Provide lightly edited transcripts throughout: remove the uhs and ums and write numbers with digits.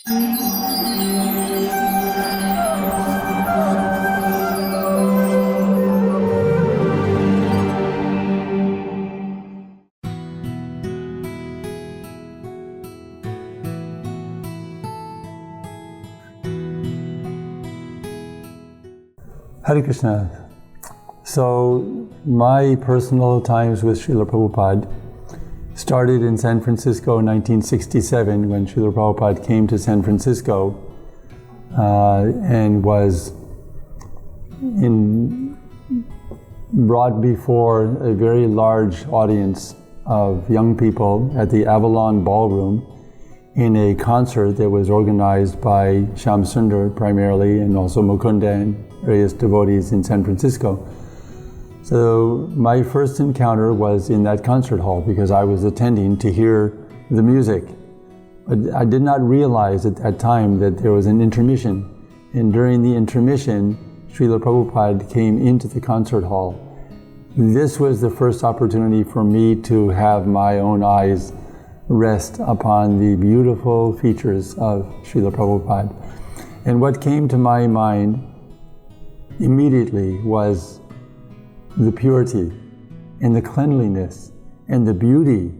Hare Krishna. So, my personal times with Srila Prabhupada started in San Francisco in 1967 when Srila Prabhupada came to San Francisco and was brought before a very large audience of young people at the Avalon Ballroom in a concert that was organized by Shyam Sundar primarily, and also Mukunda and various devotees in San Francisco. So my first encounter was in that concert hall because I was attending to hear the music. But I did not realize at that time that there was an intermission. And during the intermission, Srila Prabhupada came into the concert hall. This was the first opportunity for me to have my own eyes rest upon the beautiful features of Srila Prabhupada. And what came to my mind immediately was the purity and the cleanliness and the beauty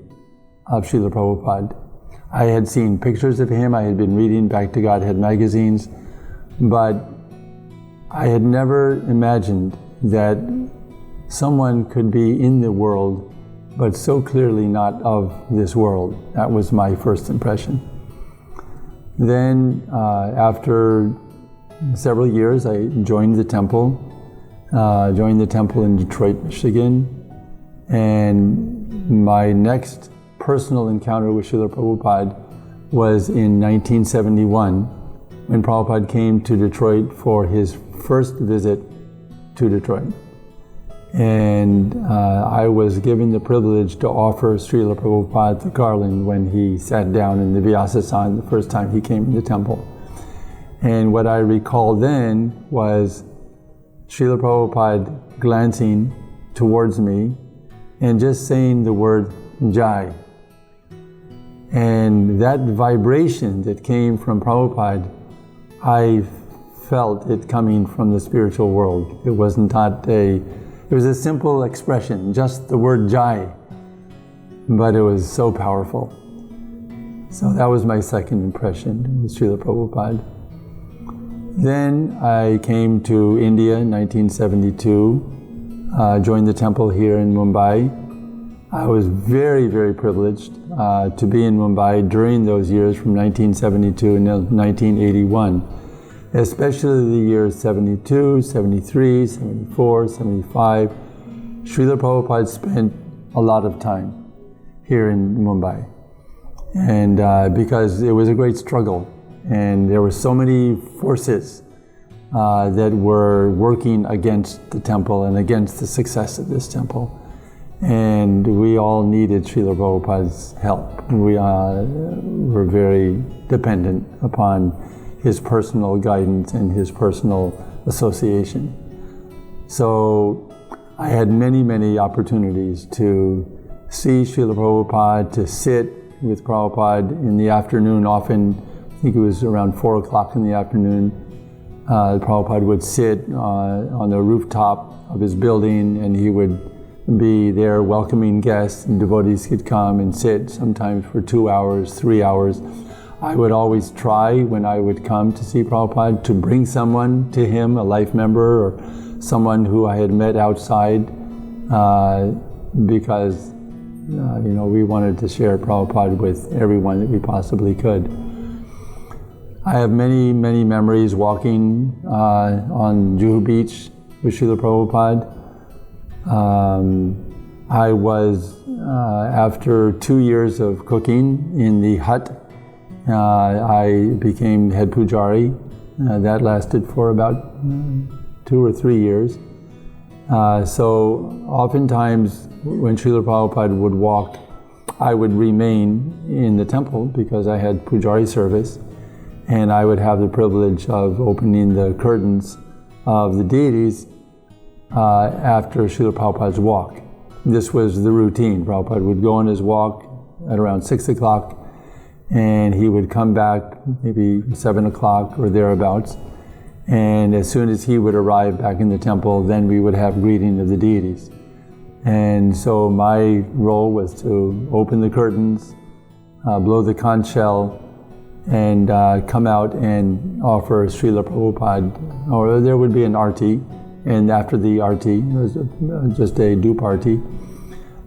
of Srila Prabhupada. I had seen pictures of him, I had been reading Back to Godhead magazines, but I had never imagined that someone could be in the world but so clearly not of this world. That was my first impression. Then after several years, I joined the temple in Detroit, Michigan, and my next personal encounter with Srila Prabhupada was in 1971 when Prabhupada came to Detroit for his first visit to Detroit. And I was given the privilege to offer Srila Prabhupada the garland when he sat down in the Vyasasana the first time he came in the temple. And what I recall then was Srila Prabhupada glancing towards me and just saying the word Jai. And that vibration that came from Prabhupada, I felt it coming from the spiritual world. It was a simple expression, just the word Jai, but it was so powerful. So that was my second impression with Srila Prabhupada. Then I came to India in 1972, joined the temple here in Mumbai. I was very, very privileged to be in Mumbai during those years from 1972 until 1981. Especially the years 72, 73, 74, 75. Srila Prabhupada spent a lot of time here in Mumbai. And because it was a great struggle, and there were so many forces that were working against the temple and against the success of this temple. And we all needed Srila Prabhupada's help. We were very dependent upon his personal guidance and his personal association. So I had many, many opportunities to see Srila Prabhupada, to sit with Prabhupada in the afternoon. Often, I think it was around 4 o'clock in the afternoon, Prabhupada would sit on the rooftop of his building, and he would be there welcoming guests, and devotees could come and sit sometimes for 2 hours, 3 hours. I would always try, when I would come to see Prabhupada, to bring someone to him, a life member or someone who I had met outside, because we wanted to share Prabhupada with everyone that we possibly could. I have many, many memories walking on Juhu Beach with Srila Prabhupada. I was, after 2 years of cooking in the hut, I became head pujari. That lasted for about 2 or 3 years. So oftentimes when Srila Prabhupada would walk, I would remain in the temple because I had pujari service, and I would have the privilege of opening the curtains of the deities after Srila Prabhupada's walk. This was the routine. Prabhupada would go on his walk at around 6 o'clock, and he would come back maybe 7 o'clock or thereabouts, and as soon as he would arrive back in the temple, then we would have greeting of the deities. And so my role was to open the curtains, blow the conch shell, and come out and offer Srila Prabhupada, or there would be an arti, and after the arti, it was just a dupe arti,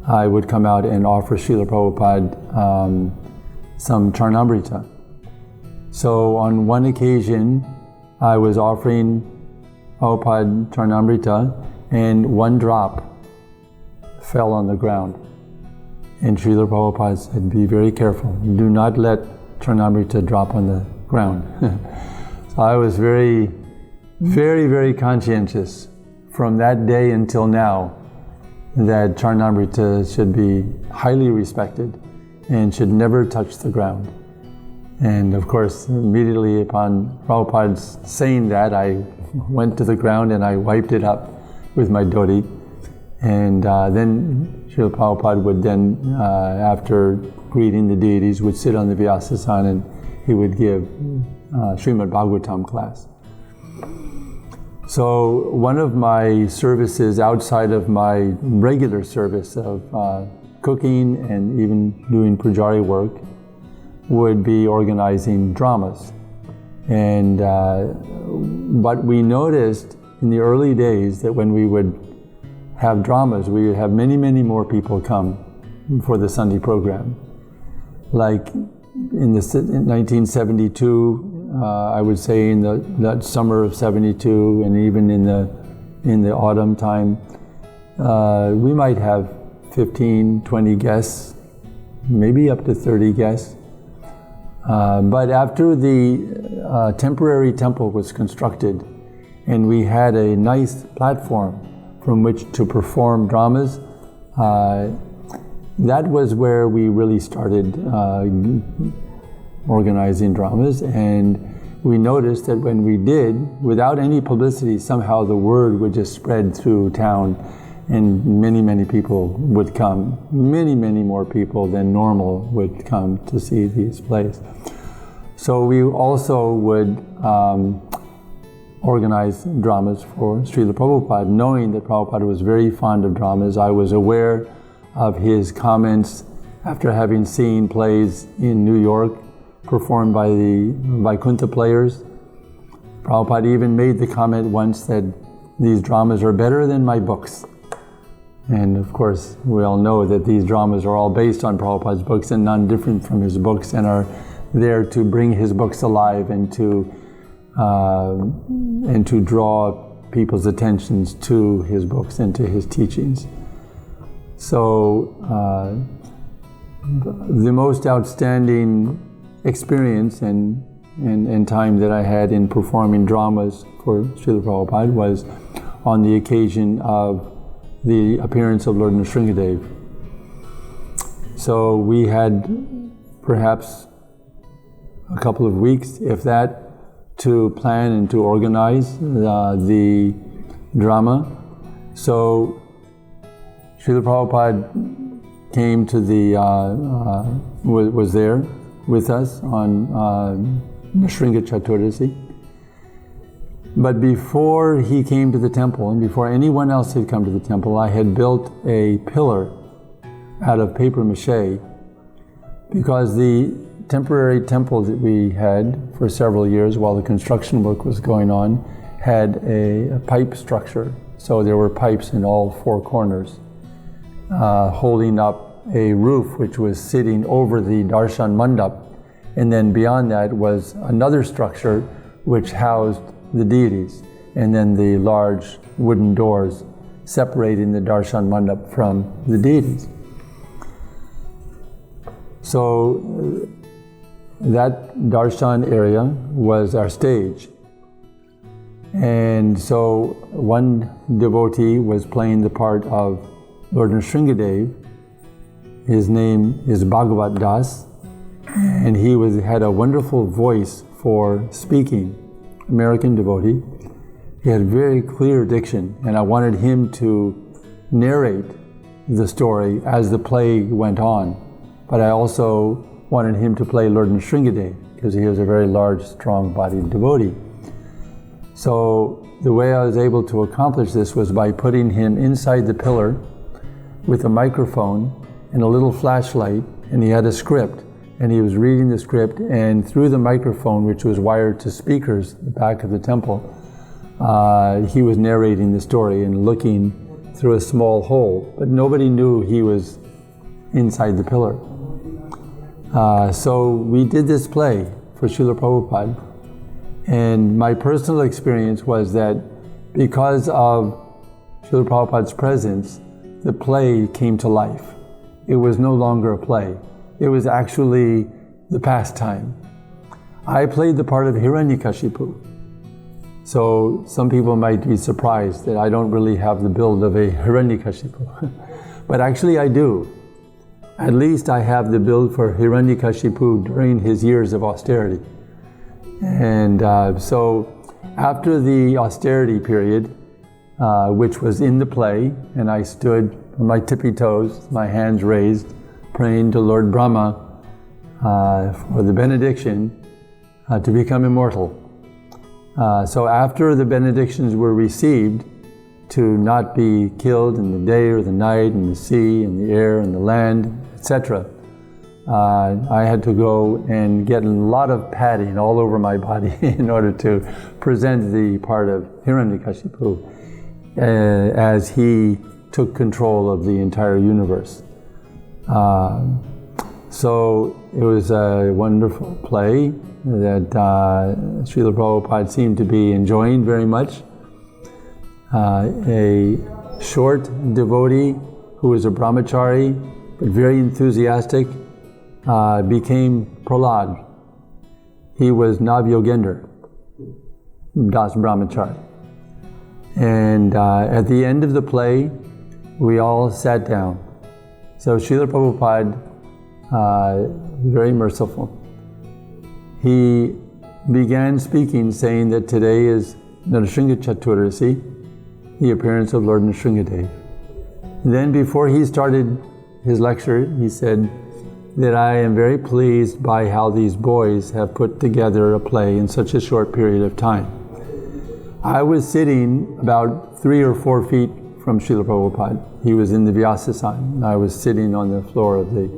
I would come out and offer Srila Prabhupada some Charnamrita. So on one occasion, I was offering Prabhupada Charnamrita, and one drop fell on the ground. And Srila Prabhupada said, be very careful. Do not let Charnamrita drop on the ground. So I was very, very, very conscientious from that day until now that Charnamrita should be highly respected and should never touch the ground. And of course, immediately upon Prabhupada saying that, I went to the ground and I wiped it up with my dhoti. And then Srila Prabhupada would then, after greeting the deities, would sit on the Vyasasana and he would give Srimad Bhagavatam class. So one of my services outside of my regular service of cooking and even doing pujari work would be organizing dramas. And but we noticed in the early days that when we would have dramas, we would have many, many more people come for the Sunday program. Like in 1972, I would say in that summer of 72, and even in the autumn time, we might have 15, 20 guests, maybe up to 30 guests. But after the temporary temple was constructed and we had a nice platform from which to perform dramas, that was where we really started organizing dramas. And we noticed that when we did, without any publicity, somehow the word would just spread through town and many, many people would come. Many, many more people than normal would come to see these plays. So we also would organize dramas for Srila Prabhupada, knowing that Prabhupada was very fond of dramas. I was aware of his comments after having seen plays in New York performed by the Vaikuntha players. Prabhupada even made the comment once that these dramas are better than my books. And of course, we all know that these dramas are all based on Prabhupada's books and none different from his books, and are there to bring his books alive and to draw people's attentions to his books and to his teachings. So the most outstanding experience and time that I had in performing dramas for Srila Prabhupada was on the occasion of the appearance of Lord Nrsingadev. So we had perhaps a couple of weeks, if that, to plan and to organize the drama. So Srila Prabhupada came to was there with us on Nrsinga Chaturdasi. But before he came to the temple, and before anyone else had come to the temple, I had built a pillar out of paper mache, because the temporary temple that we had for several years while the construction work was going on had a pipe structure. So there were pipes in all four corners, holding up a roof which was sitting over the darshan mandap. And then beyond that was another structure which housed the deities, and then the large wooden doors separating the darshan mandap from the deities. So that darshan area was our stage. And so one devotee was playing the part of Lord Nrsingadev. His name is Bhagavat Das, and he had a wonderful voice for speaking. American devotee. He had very clear diction, and I wanted him to narrate the story as the play went on. But I also wanted him to play Lord Nrsingadev because he was a very large, strong-bodied devotee. So the way I was able to accomplish this was by putting him inside the pillar with a microphone and a little flashlight, and he had a script, and he was reading the script, and through the microphone, which was wired to speakers at the back of the temple, he was narrating the story and looking through a small hole, but nobody knew he was inside the pillar. So we did this play for Srila Prabhupada, and my personal experience was that because of Srila Prabhupada's presence, the play came to life. It was no longer a play. It was actually the pastime. I played the part of Hiranyakashipu. So some people might be surprised that I don't really have the build of a Hiranyakashipu. But actually I do. At least I have the build for Hiranyakashipu during his years of austerity. And so after the austerity period, which was in the play, and I stood on my tippy toes, my hands raised, praying to Lord Brahma for the benediction to become immortal. So after the benedictions were received to not be killed in the day or the night, in the sea, in the air, in the land, etc., I had to go and get a lot of padding all over my body in order to present the part of Hiranyakashipu as he took control of the entire universe. So it was a wonderful play that Srila Prabhupada seemed to be enjoying very much. A short devotee who was a brahmachari but very enthusiastic became Prahlad. He was Navyogender, Das Brahmachari. And at the end of the play, we all sat down. So Srila Prabhupada, very merciful, he began speaking saying that today is Nrsinga Chaturasi, the appearance of Lord Nrsingadev. Then before he started his lecture, he said that I am very pleased by how these boys have put together a play in such a short period of time. I was sitting about 3 or 4 feet from Srila Prabhupada. He was in the Vyasasana, and I was sitting on the floor of the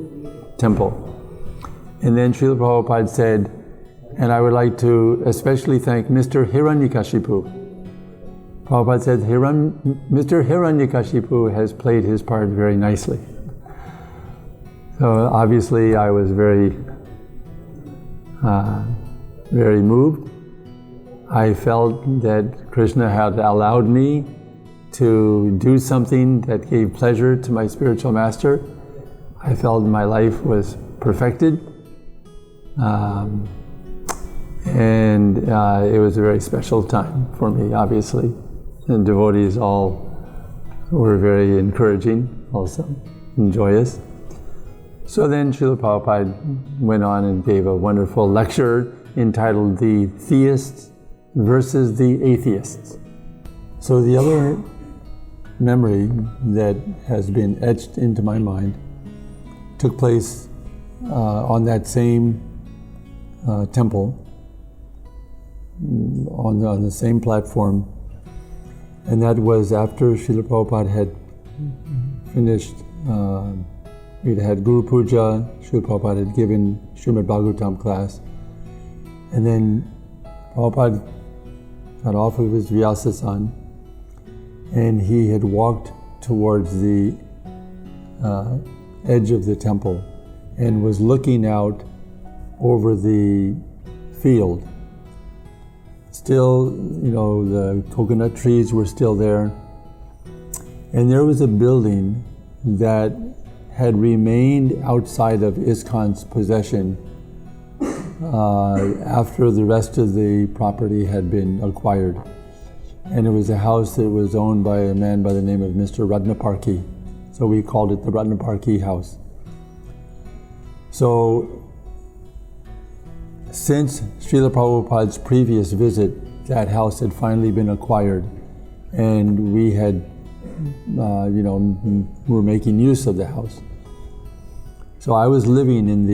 temple. And then Srila Prabhupada said, and I would like to especially thank Mr. Hiranyakashipu. Prabhupada said, Mr. Hiranyakashipu has played his part very nicely. So obviously I was very moved. I felt that Krishna had allowed me to do something that gave pleasure to my spiritual master. I felt my life was perfected. And it was a very special time for me, obviously. And devotees all were very encouraging, also, and joyous. So then Srila Prabhupada went on and gave a wonderful lecture entitled The Theists versus the Atheists. So the other memory that has been etched into my mind took place on that same temple, on the same platform, and that was after Srila Prabhupada had finished. We'd had Guru Puja, Srila Prabhupada had given Srimad Bhagavatam class, and then Prabhupada got off of his Vyasasana and he had walked towards the edge of the temple and was looking out over the field. Still, the coconut trees were still there, and there was a building that had remained outside of ISKCON's possession after the rest of the property had been acquired. And it was a house that was owned by a man by the name of Mr. Ratnaparki. So we called it the Ratnaparki house. So since Srila Prabhupada's previous visit, that house had finally been acquired, and we had, were making use of the house. So I was living in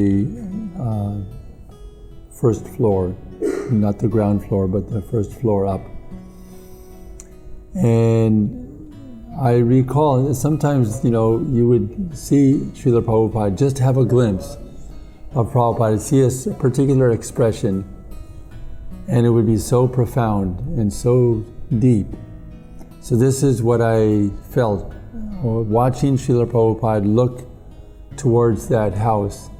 first floor, not the ground floor, but the first floor up. And I recall sometimes, you would see Srila Prabhupada, just have a glimpse of Prabhupada, see a particular expression, and it would be so profound and so deep. So this is what I felt watching Srila Prabhupada look towards that house.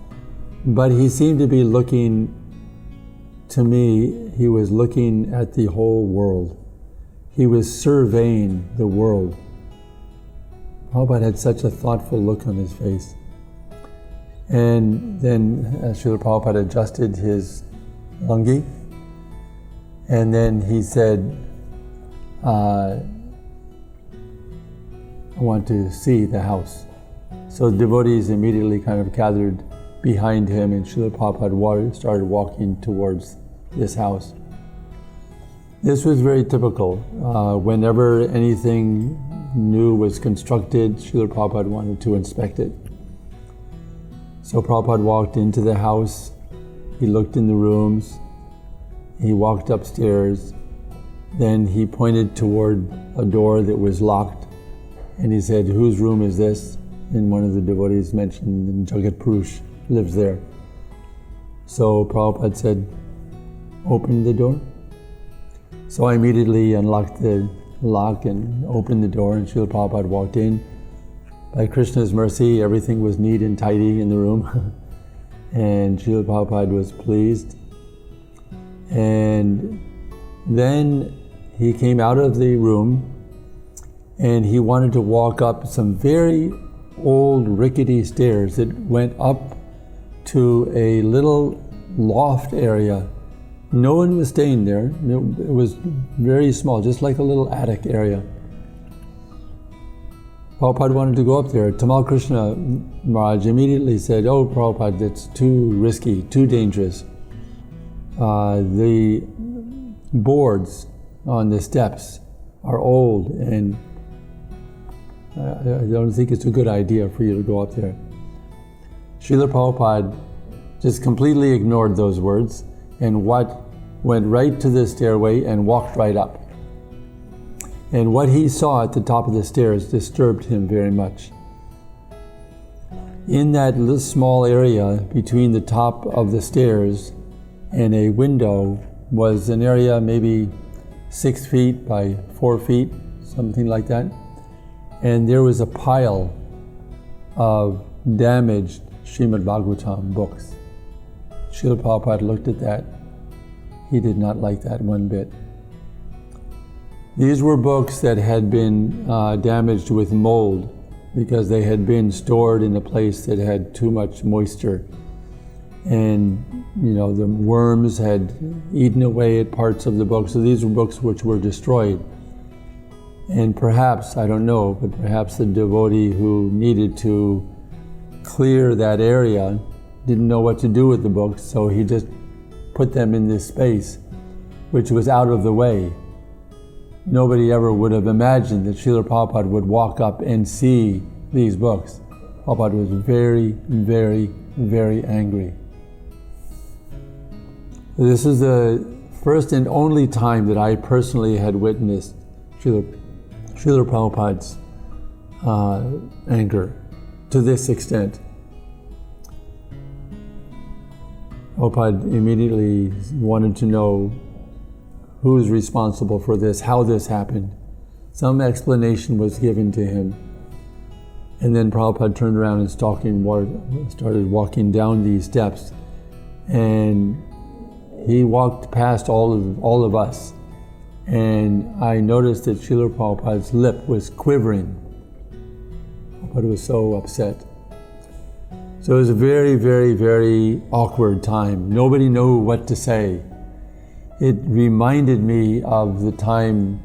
But he seemed to be looking, to me, he was looking at the whole world. He was surveying the world. Prabhupada had such a thoughtful look on his face. And then Srila Prabhupada adjusted his lungi, and then he said, I want to see the house. So the devotees immediately kind of gathered behind him, and Srila Prabhupada started walking towards this house. This was very typical. Whenever anything new was constructed, Srila Prabhupada wanted to inspect it. So Prabhupada walked into the house, he looked in the rooms, he walked upstairs, then he pointed toward a door that was locked, and he said, "Whose room is this?" And one of the devotees mentioned, Jagat Purush lives there. So Prabhupada said, "Open the door." So I immediately unlocked the lock and opened the door, and Srila Prabhupada walked in. By Krishna's mercy, everything was neat and tidy in the room. And Srila Prabhupada was pleased. And then he came out of the room and he wanted to walk up some very old rickety stairs that went up to a little loft area. No one was staying there. It was very small, just like a little attic area. Prabhupada wanted to go up there. Tamal Krishna Maharaj immediately said, "Oh, Prabhupada, that's too risky, too dangerous. The boards on the steps are old, and I don't think it's a good idea for you to go up there." Srila Prabhupada just completely ignored those words and went right to the stairway and walked right up. And what he saw at the top of the stairs disturbed him very much. In that little small area between the top of the stairs and a window was an area maybe 6 feet by 4 feet, something like that. And there was a pile of damaged Srimad Bhagavatam books. Srila Prabhupada looked at that. He did not like that one bit. These were books that had been damaged with mold because they had been stored in a place that had too much moisture. And the worms had eaten away at parts of the book. So these were books which were destroyed. And perhaps, I don't know, but perhaps the devotee who needed to clear that area didn't know what to do with the books, so he just put them in this space, which was out of the way. Nobody ever would have imagined that Srila Prabhupada would walk up and see these books. Prabhupada was very, very, very angry. This is the first and only time that I personally had witnessed Srila Prabhupada's anger to this extent. Prabhupada immediately wanted to know who's responsible for this, how this happened. Some explanation was given to him. And then Prabhupada turned around and started walking down these steps. And he walked past all of us. And I noticed that Srila Prabhupada's lip was quivering. Prabhupada was so upset. So it was a very, very, very awkward time. Nobody knew what to say. It reminded me of the pastime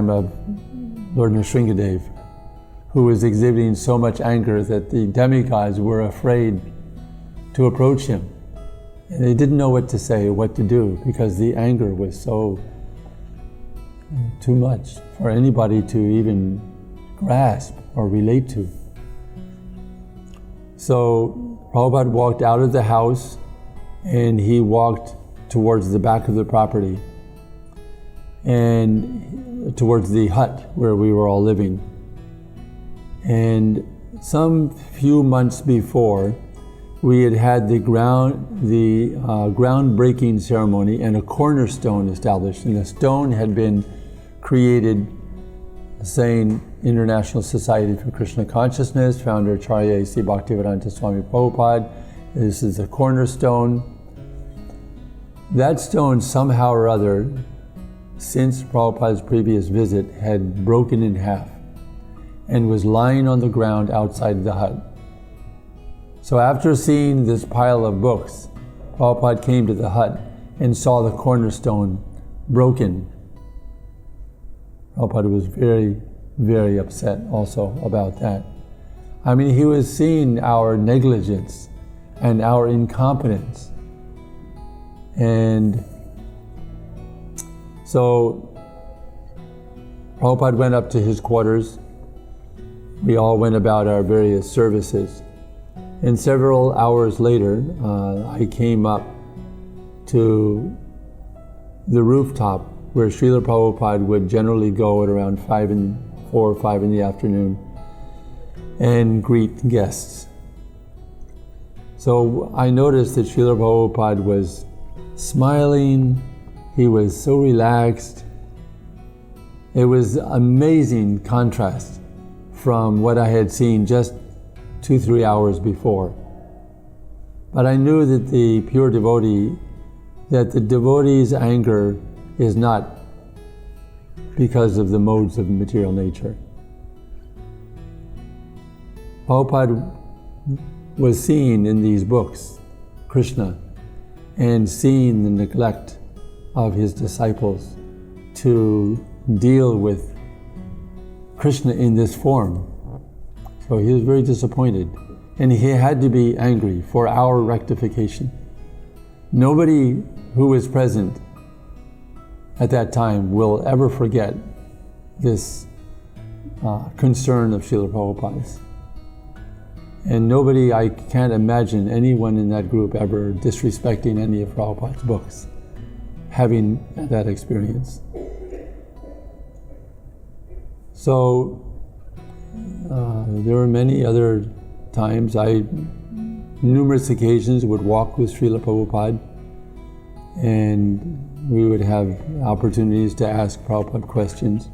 of Lord Nrsingadev, who was exhibiting so much anger that the demigods were afraid to approach him. And they didn't know what to say, what to do, because the anger was so too much for anybody to even grasp or relate to. So Prabhupada walked out of the house and he walked towards the back of the property and towards the hut where we were all living. And some few months before, we had had the groundbreaking ceremony and a cornerstone established, and a stone had been created saying International Society for Krishna Consciousness, founder Acharya A.C. Bhaktivedanta Swami Prabhupada. This is the cornerstone. That stone somehow or other, since Prabhupada's previous visit, had broken in half and was lying on the ground outside the hut. So after seeing this pile of books, Prabhupada came to the hut and saw the cornerstone broken. Prabhupada was very, very upset also about that. I mean, he was seeing our negligence and our incompetence. And so Prabhupada went up to his quarters. We all went about our various services. And several hours later, I came up to the rooftop where Srila Prabhupada would generally go at around 4 or 5 in the afternoon and greet guests. So I noticed that Srila Prabhupada was smiling, he was so relaxed. It was amazing contrast from what I had seen just 2-3 hours before. But I knew that the pure devotee, that the devotee's anger is not because of the modes of material nature. Prabhupada was seeing in these books Krishna and seeing the neglect of his disciples to deal with Krishna in this form. So he was very disappointed, and he had to be angry for our rectification. Nobody who was present at that time will ever forget this concern of Srila Prabhupada's. And nobody, I can't imagine anyone in that group ever disrespecting any of Prabhupada's books, having that experience. So there were many other times, numerous occasions would walk with Srila Prabhupada, and we would have opportunities to ask Prabhupada questions.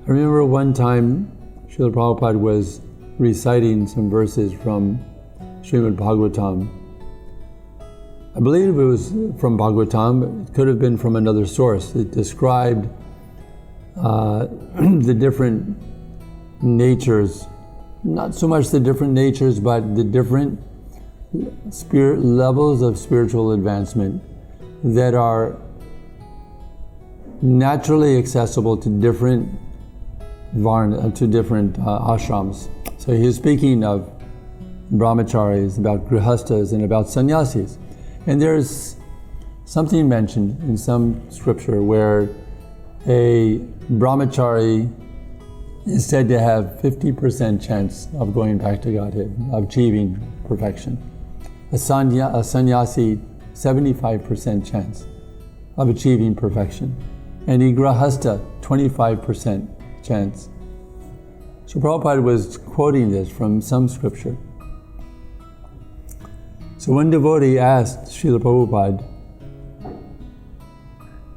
I remember one time Srila Prabhupada was reciting some verses from Srimad Bhagavatam. I believe it was from Bhagavatam, but it could have been from another source. It described the different natures, not so much the different natures, but the different levels of spiritual advancement that are naturally accessible to different ashrams. So he is speaking of brahmacharis, about grihastas, and about sannyasis. And there's something mentioned in some scripture where a brahmachari is said to have 50% chance of going back to Godhead, of achieving perfection. A sannyasi, 75% chance of achieving perfection. And a grihasta, 25% chance. So Prabhupada was quoting this from some scripture. So one devotee asked Srila Prabhupada,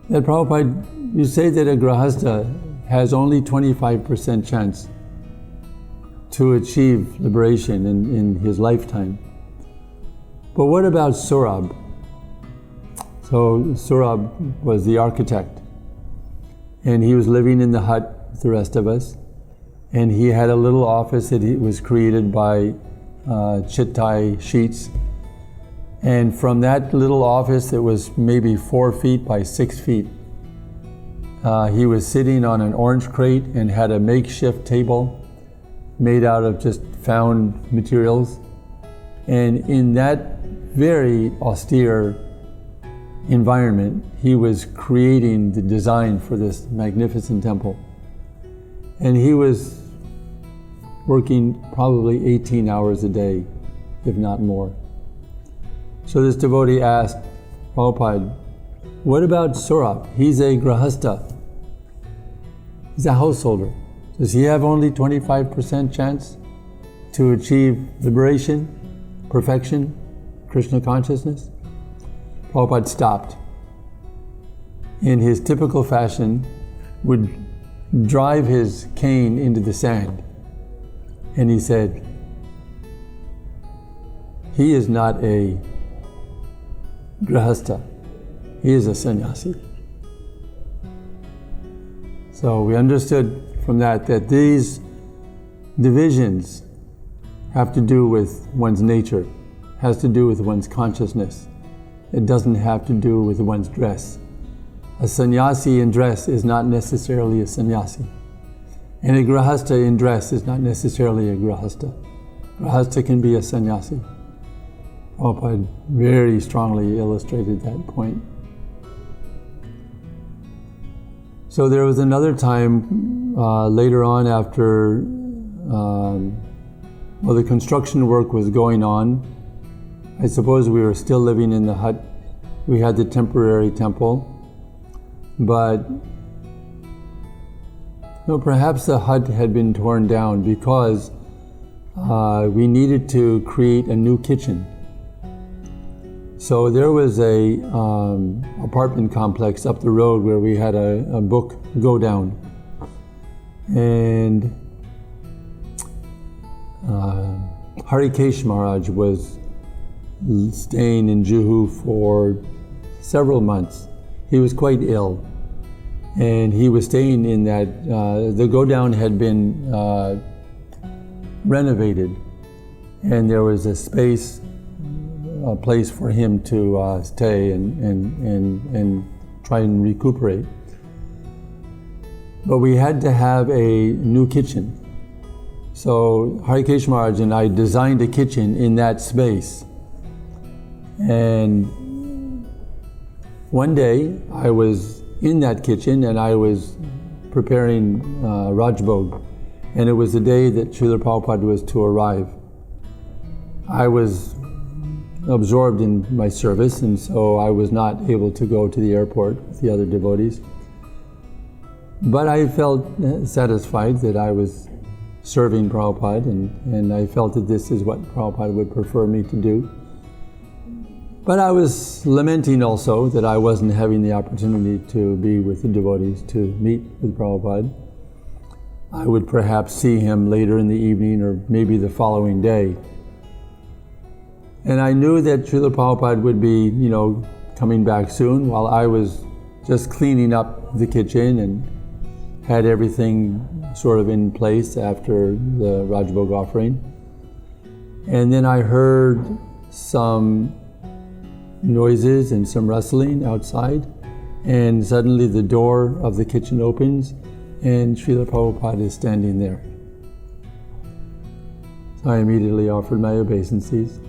that Prabhupada, you say that a grihasta has only 25% chance to achieve liberation in his lifetime. But what about Saurabh? So Saurabh was the architect, and he was living in the hut with the rest of us, and he had a little office that was created by chittai sheets. And from that little office that was maybe 4 feet by 6 feet, he was sitting on an orange crate and had a makeshift table made out of just found materials. And in that very austere environment, he was creating the design for this magnificent temple. And he was working probably 18 hours a day if not more. So this devotee asked Prabhupada, what about Saurabh? He's a grahastha. He's a householder. Does he have only 25% chance to achieve liberation, perfection, Krishna consciousness? Prabhupada stopped. In his typical fashion, would drive his cane into the sand. And he said, he is not a grahastha, he is a sannyasi. So we understood from that these divisions have to do with one's nature, has to do with one's consciousness. It doesn't have to do with one's dress. A sannyasi in dress is not necessarily a sannyasi. And a grahastha in dress is not necessarily a grahastha. Grahastha can be a sannyasi. Prabhupada very strongly illustrated that point. So there was another time later on after the construction work was going on. I suppose we were still living in the hut. We had the temporary temple. But perhaps the hut had been torn down because we needed to create a new kitchen. So there was a apartment complex up the road where we had a book go down. And Harikesh Maharaj was staying in Juhu for several months. He was quite ill. And he was staying in that, the go-down had been renovated, and there was a space, a place for him to stay and try and recuperate. But we had to have a new kitchen. So Harikesh Maharaj and I designed a kitchen in that space. And one day I was in that kitchen and I was preparing Rajbhog, and it was the day that Srila Prabhupada was to arrive. I was absorbed in my service, and so I was not able to go to the airport with the other devotees. But I felt satisfied that I was serving Prabhupada, and I felt that this is what Prabhupada would prefer me to do. But I was lamenting also that I wasn't having the opportunity to be with the devotees, to meet with Prabhupada. I would perhaps see him later in the evening or maybe the following day. And I knew that Srila Prabhupada would be, coming back soon, while I was just cleaning up the kitchen and had everything sort of in place after the Rajbhog offering. And then I heard some noises and some rustling outside, and suddenly the door of the kitchen opens and Srila Prabhupada is standing there. So I immediately offered my obeisances,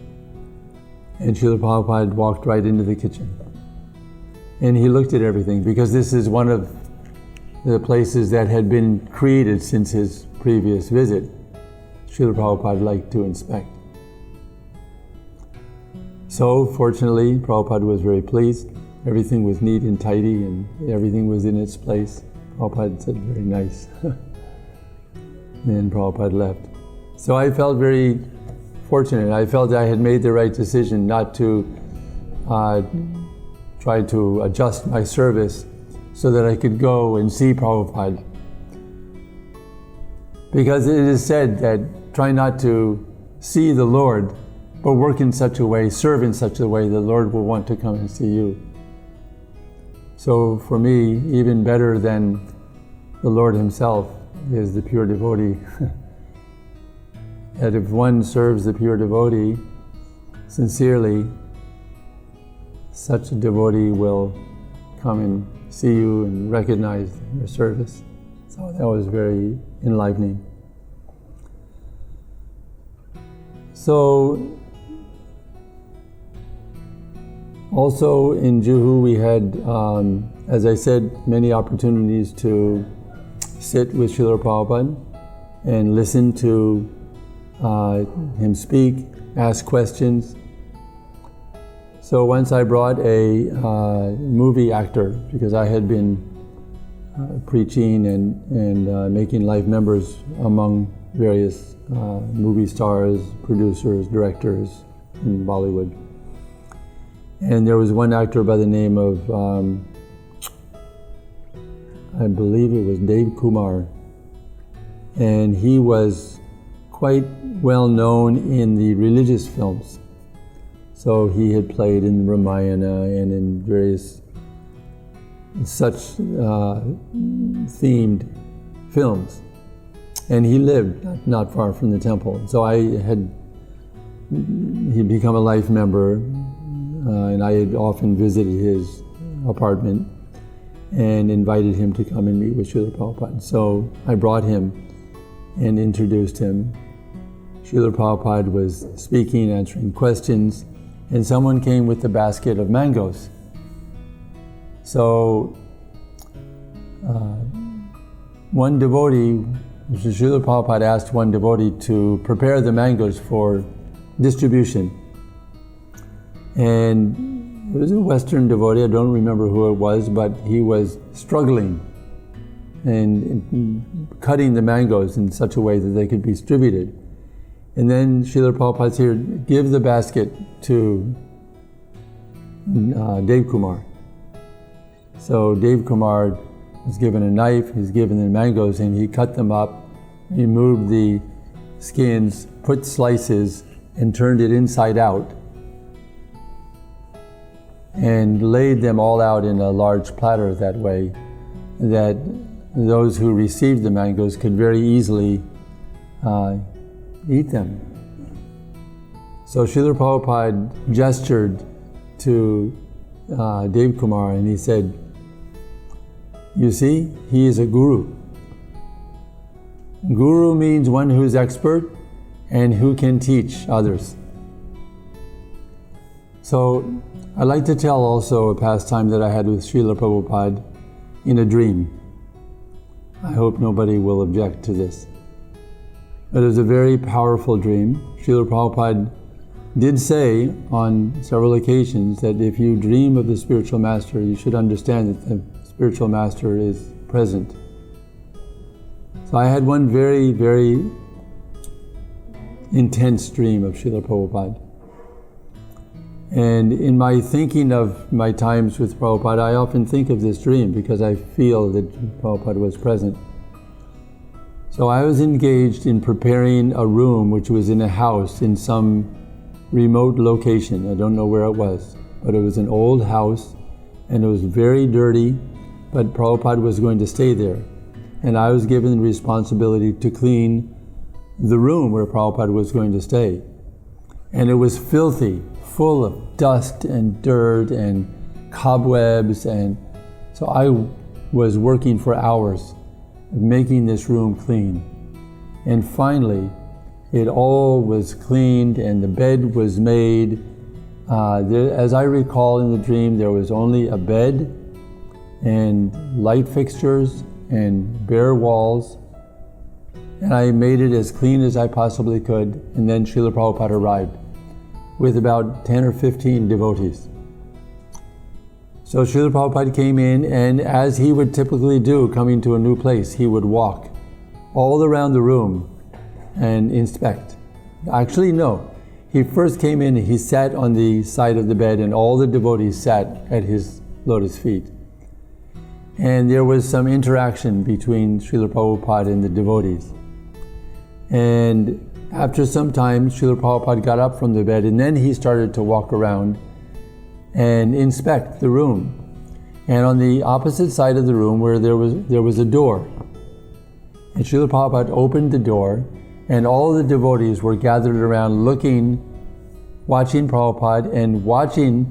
and Srila Prabhupada walked right into the kitchen. And he looked at everything, because this is one of the places that had been created since his previous visit. Srila Prabhupada liked to inspect. So fortunately, Prabhupada was very pleased. Everything was neat and tidy and everything was in its place. Prabhupada said, very nice. And Prabhupada left. So I felt very fortunate. I felt I had made the right decision not to try to adjust my service so that I could go and see Prabhupada. Because it is said that try not to see the Lord, but work in such a way, serve in such a way, the Lord will want to come and see you. So for me, even better than the Lord himself is the pure devotee. That if one serves the pure devotee sincerely, such a devotee will come and see you and recognize your service. So that was very enlivening. So also in Juhu we had, as I said, many opportunities to sit with Srila Prabhupada and listen to him speak ask questions. So once I brought a movie actor, because I had been preaching and making life members among various movie stars, producers, directors in Bollywood. And there was one actor by the name of, I believe it was Dev Kumar, and he was quite well known in the religious films. So he had played in Ramayana and in various such themed films. And he lived not far from the temple. So he'd become a life member, and I had often visited his apartment and invited him to come and meet with Srila Prabhupada. So I brought him and introduced him. Srila Prabhupada was speaking, answering questions, and someone came with a basket of mangoes. So one devotee, Srila Prabhupada asked one devotee to prepare the mangoes for distribution. And it was a Western devotee, I don't remember who it was, but he was struggling and cutting the mangoes in such a way that they could be distributed. And then Srila Prabhupada said, give the basket to Dev Kumar. So Dev Kumar was given a knife, he's given the mangoes, and he cut them up, removed the skins, put slices, and turned it inside out, and laid them all out in a large platter that way, that those who received the mangoes could very easily eat them. So Srila Prabhupada gestured to Dev Kumar and he said, you see, he is a guru. Guru means one who's expert and who can teach others. So I'd like to tell also a pastime that I had with Srila Prabhupada in a dream. I hope nobody will object to this. But it was a very powerful dream. Srila Prabhupada did say on several occasions that if you dream of the spiritual master, you should understand that the spiritual master is present. So I had one very, very intense dream of Srila Prabhupada. And in my thinking of my times with Prabhupada, I often think of this dream because I feel that Prabhupada was present. So I was engaged in preparing a room which was in a house in some remote location. I don't know where it was, but it was an old house and it was very dirty, but Prabhupada was going to stay there. And I was given the responsibility to clean the room where Prabhupada was going to stay. And it was filthy, full of dust and dirt and cobwebs, and so I was working for hours making this room clean. And finally, it all was cleaned and the bed was made. As I recall in the dream, there was only a bed and light fixtures and bare walls. And I made it as clean as I possibly could, and then Srila Prabhupada arrived with about 10 or 15 devotees. So Srila Prabhupada came in, and as he would typically do coming to a new place, he would walk all around the room and inspect. Actually, no. He first came in and he sat on the side of the bed and all the devotees sat at his lotus feet. And there was some interaction between Srila Prabhupada and the devotees. And after some time, Srila Prabhupada got up from the bed and then he started to walk around and inspect the room. And on the opposite side of the room where there was a door. And Srila Prabhupada opened the door and all the devotees were gathered around looking, watching Prabhupada and watching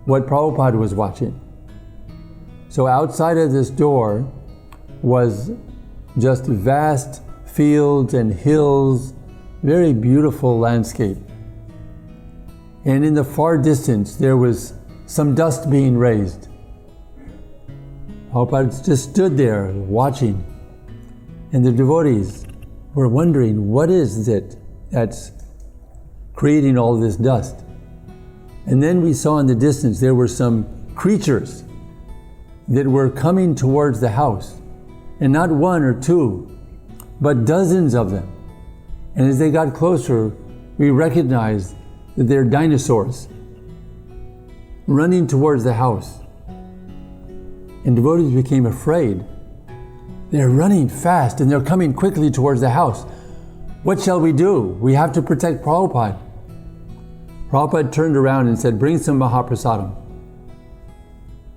what Prabhupada was watching. So outside of this door was just vast fields and hills, very beautiful landscape. And in the far distance, there was some dust being raised. Prabhupada just stood there watching. And the devotees were wondering, what is it that's creating all this dust. And then we saw in the distance there were some creatures that were coming towards the house, and not one or two, but dozens of them. And as they got closer, we recognized that they're dinosaurs running towards the house. And devotees became afraid. They're running fast and they're coming quickly towards the house. What shall we do? We have to protect Prabhupada. Prabhupada turned around and said, bring some Mahaprasadam.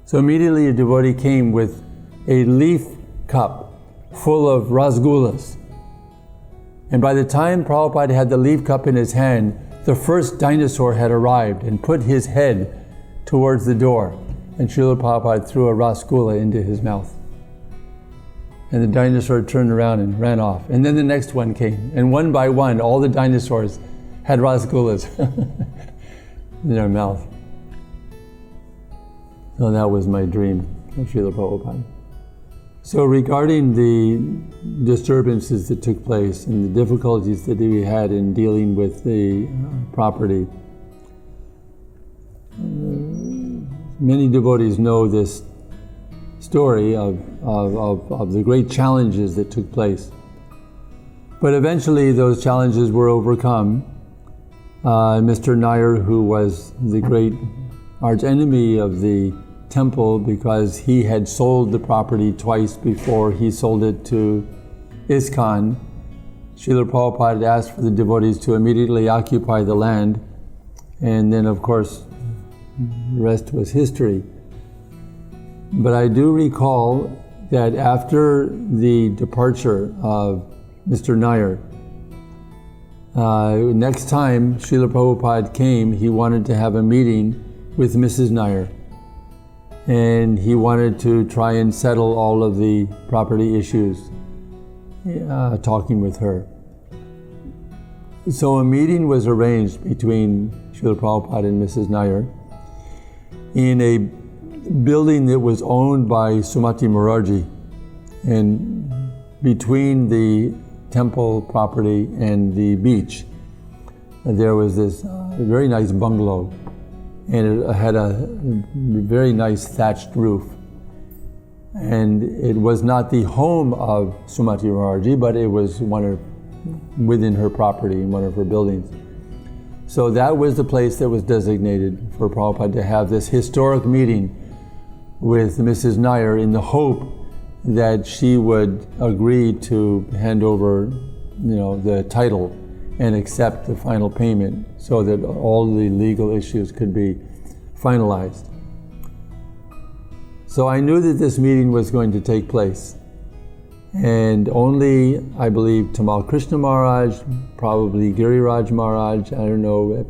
So immediately a devotee came with a leaf cup full of rasgullas. And by the time Prabhupada had the leaf cup in his hand, the first dinosaur had arrived and put his head towards the door. And Srila Prabhupada threw a rasgulla into his mouth. And the dinosaur turned around and ran off. And then the next one came. And one by one, all the dinosaurs had rasgullas in their mouth. So that was my dream of Srila Prabhupada. So regarding the disturbances that took place and the difficulties that we had in dealing with the property, many devotees know this story of the great challenges that took place. But eventually those challenges were overcome. Mr. Nair, who was the great arch enemy of the temple because he had sold the property twice before he sold it to ISKCON, Srila Prabhupada asked for the devotees to immediately occupy the land, and then of course the rest was history. But I do recall that after the departure of Mr. Nair, next time Srila Prabhupada came, he wanted to have a meeting with Mrs. Nair. And he wanted to try and settle all of the property issues, talking with her. So a meeting was arranged between Srila Prabhupada and Mrs. Nair in a building that was owned by Sumati Morarji. And between the temple property and the beach, there was this very nice bungalow. And it had a very nice thatched roof. And it was not the home of Sumati Morarji, but it was within her property, in one of her buildings. So that was the place that was designated for Prabhupada to have this historic meeting with Mrs. Nair in the hope that she would agree to hand over, the title and accept the final payment so that all the legal issues could be finalized. So I knew that this meeting was going to take place. And only, I believe, Tamal Krishna Maharaj, probably Giriraj Maharaj, I don't know,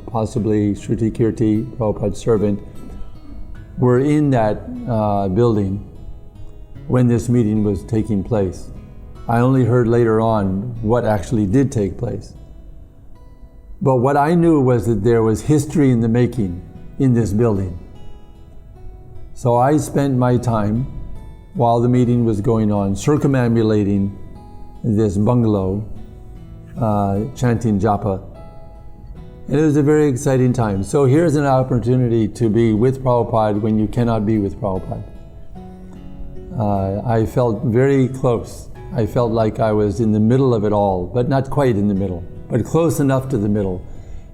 possibly Shruti Kirti, Prabhupada's servant, were in that building when this meeting was taking place. I only heard later on what actually did take place. But what I knew was that there was history in the making in this building. So I spent my time while the meeting was going on circumambulating this bungalow, chanting japa. And it was a very exciting time. So here's an opportunity to be with Prabhupada when you cannot be with Prabhupada. I felt very close. I felt like I was in the middle of it all, but not quite in the middle, but close enough to the middle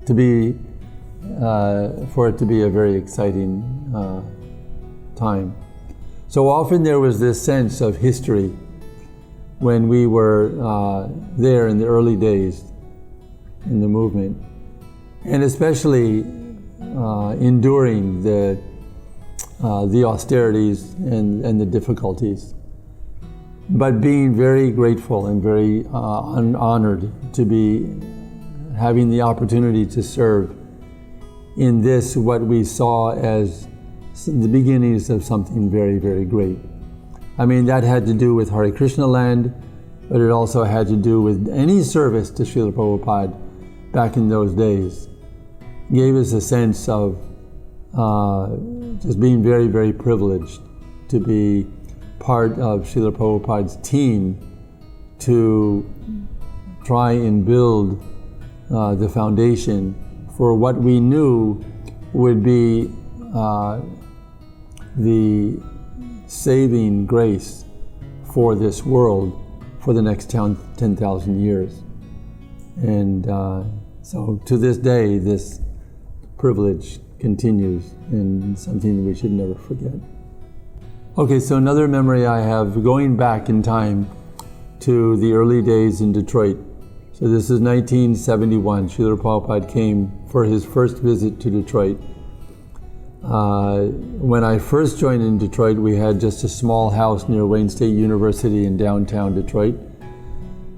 to be, for it to be a very exciting time. So often there was this sense of history when we were there in the early days in the movement, and especially enduring the austerities and the difficulties, but being very grateful and very honored to be having the opportunity to serve in this, what we saw as the beginnings of something very, very great. I mean, that had to do with Hare Krishna land, but it also had to do with any service to Srila Prabhupada back in those days. It gave us a sense of just being very, very privileged to be part of Srila Prabhupada's team to try and build the foundation for what we knew would be the saving grace for this world for the next 10,000 years. And so to this day, this privilege continues, and something that we should never forget. Okay, so another memory I have, going back in time to the early days in Detroit. So this is 1971. Srila Prabhupada came for his first visit to Detroit. When I first joined in Detroit, we had just a small house near Wayne State University in downtown Detroit.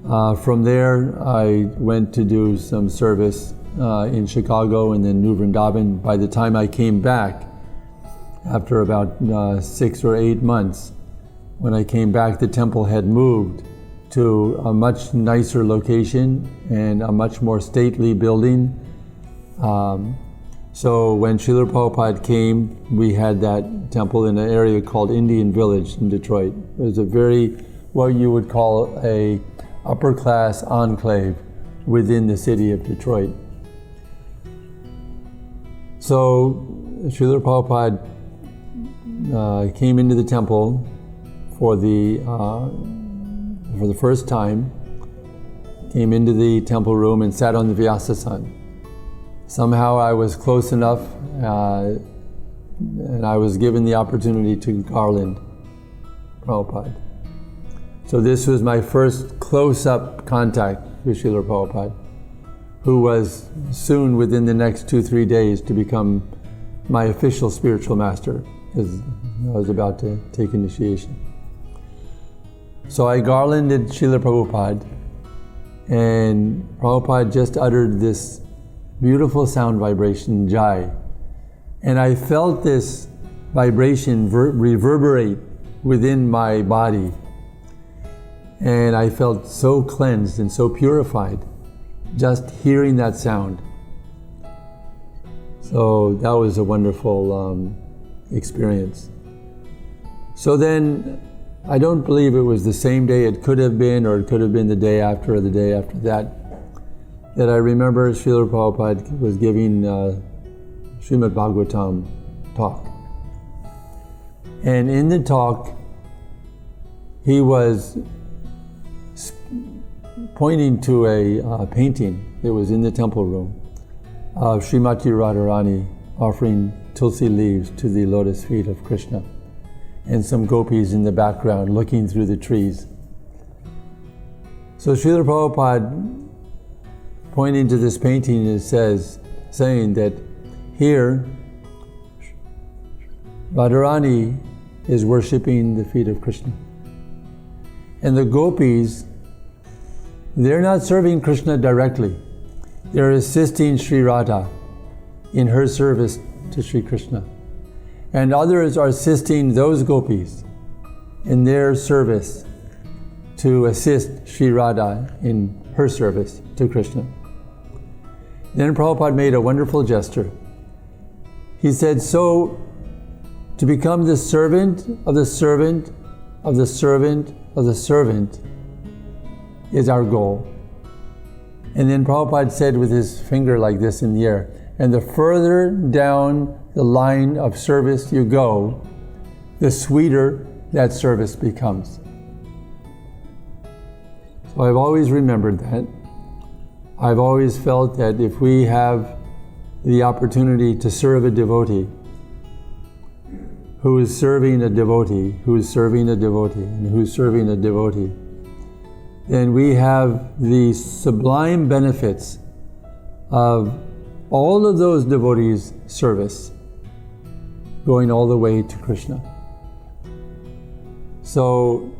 From there, I went to do some service in Chicago and then New Vrindavan. By the time I came back, after about 6 or 8 months, when I came back, the temple had moved to a much nicer location and a much more stately building. So when Srila Prabhupada came, we had that temple in an area called Indian Village in Detroit. It was a very, what you would call a upper class enclave within the city of Detroit. So Srila Prabhupada came into the temple for the first time, came into the temple room and sat on the Vyasasana. Somehow I was close enough and I was given the opportunity to garland Prabhupada. So this was my first close-up contact with Srila Prabhupada, who was soon, within the next 2-3 days, to become my official spiritual master, because I was about to take initiation. So I garlanded Srila Prabhupada, and Prabhupada just uttered this beautiful sound vibration, Jai. And I felt this vibration reverberate within my body. And I felt so cleansed and so purified just hearing that sound. So that was a wonderful experience. So then, I don't believe it was the same day, it could have been, or it could have been the day after or the day after that I remember Srila Prabhupada was giving Srimad Bhagavatam talk. And in the talk, he was pointing to a painting that was in the temple room of Srimati Radharani offering Tulsi leaves to the lotus feet of Krishna, and some gopis in the background looking through the trees. So Srila Prabhupada, pointing to this painting, it says, saying that here Radharani is worshipping the feet of Krishna. And the gopis, they're not serving Krishna directly. They're assisting Sri Radha in her service to Sri Krishna. And others are assisting those gopis in their service to assist Sri Radha in her service to Krishna. Then Prabhupada made a wonderful gesture. He said, so to become the servant of the servant of the servant of the servant is our goal. And then Prabhupada said with his finger like this in the air, and the further down the line of service you go, the sweeter that service becomes. So I've always remembered that. I've always felt that if we have the opportunity to serve a devotee, who is serving a devotee, who is serving a devotee, and who's serving a devotee, then we have the sublime benefits of all of those devotees' service going all the way to Krishna. So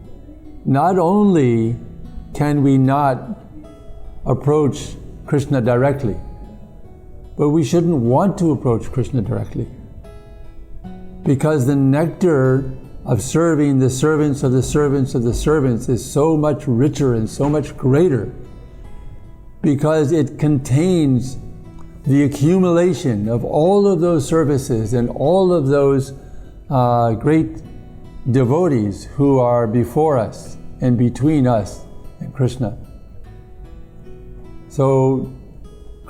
not only can we not approach Krishna directly, but we shouldn't want to approach Krishna directly, because the nectar of serving the servants of the servants of the servants is so much richer and so much greater, because it contains the accumulation of all of those services and all of those great devotees who are before us and between us and Krishna. So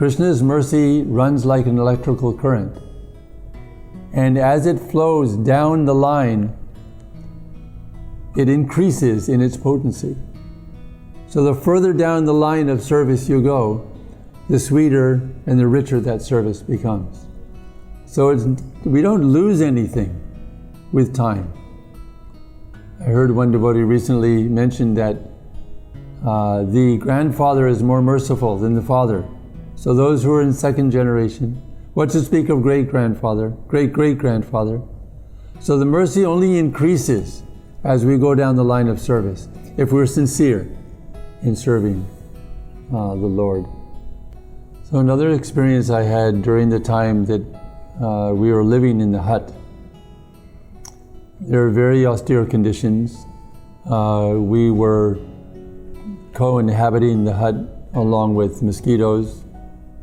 Krishna's mercy runs like an electrical current. And as it flows down the line, it increases in its potency. So the further down the line of service you go, the sweeter and the richer that service becomes. So we don't lose anything with time. I heard one devotee recently mention that the grandfather is more merciful than the father. So those who are in second generation, what to speak of great-grandfather, great-great-grandfather. So the mercy only increases as we go down the line of service, if we're sincere in serving the Lord. So another experience I had during the time that we were living in the hut. There were very austere conditions. We were co-inhabiting the hut along with mosquitoes,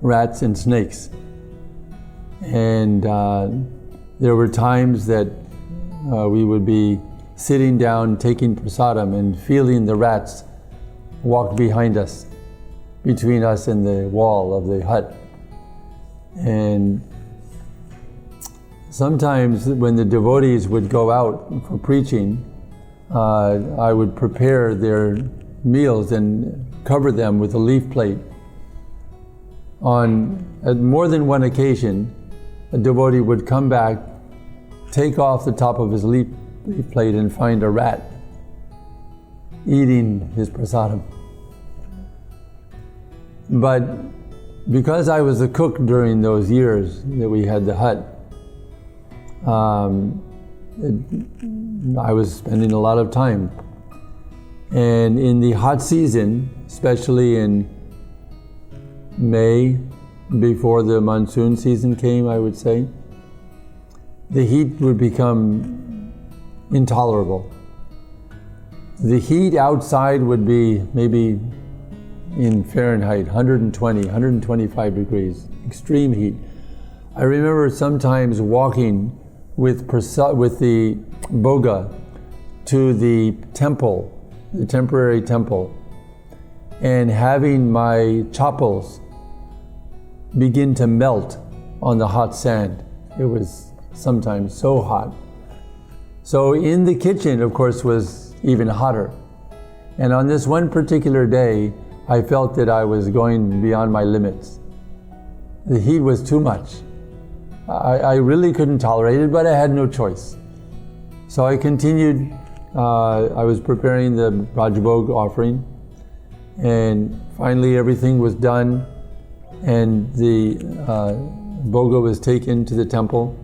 rats, and snakes. And there were times that we would be sitting down, taking prasadam, and feeling the rats walk behind us, between us and the wall of the hut. And sometimes when the devotees would go out for preaching, I would prepare their meals and cover them with a leaf plate. At more than one occasion, a devotee would come back, take off the top of his leaf plate and find a rat eating his prasadam. But because I was a cook during those years that we had the hut, I was spending a lot of time. And in the hot season, especially in May, before the monsoon season came, I would say, the heat would become intolerable. The heat outside would be maybe in Fahrenheit, 120, 125 degrees, extreme heat. I remember sometimes walking with the boga to the temple, the temporary temple, and having my chappals begin to melt on the hot sand. It was sometimes so hot. So in the kitchen, of course, was even hotter. And on this one particular day, I felt that I was going beyond my limits. The heat was too much. I really couldn't tolerate it, but I had no choice. So I continued. I was preparing the Rajbhog offering, and finally everything was done, and the boga was taken to the temple,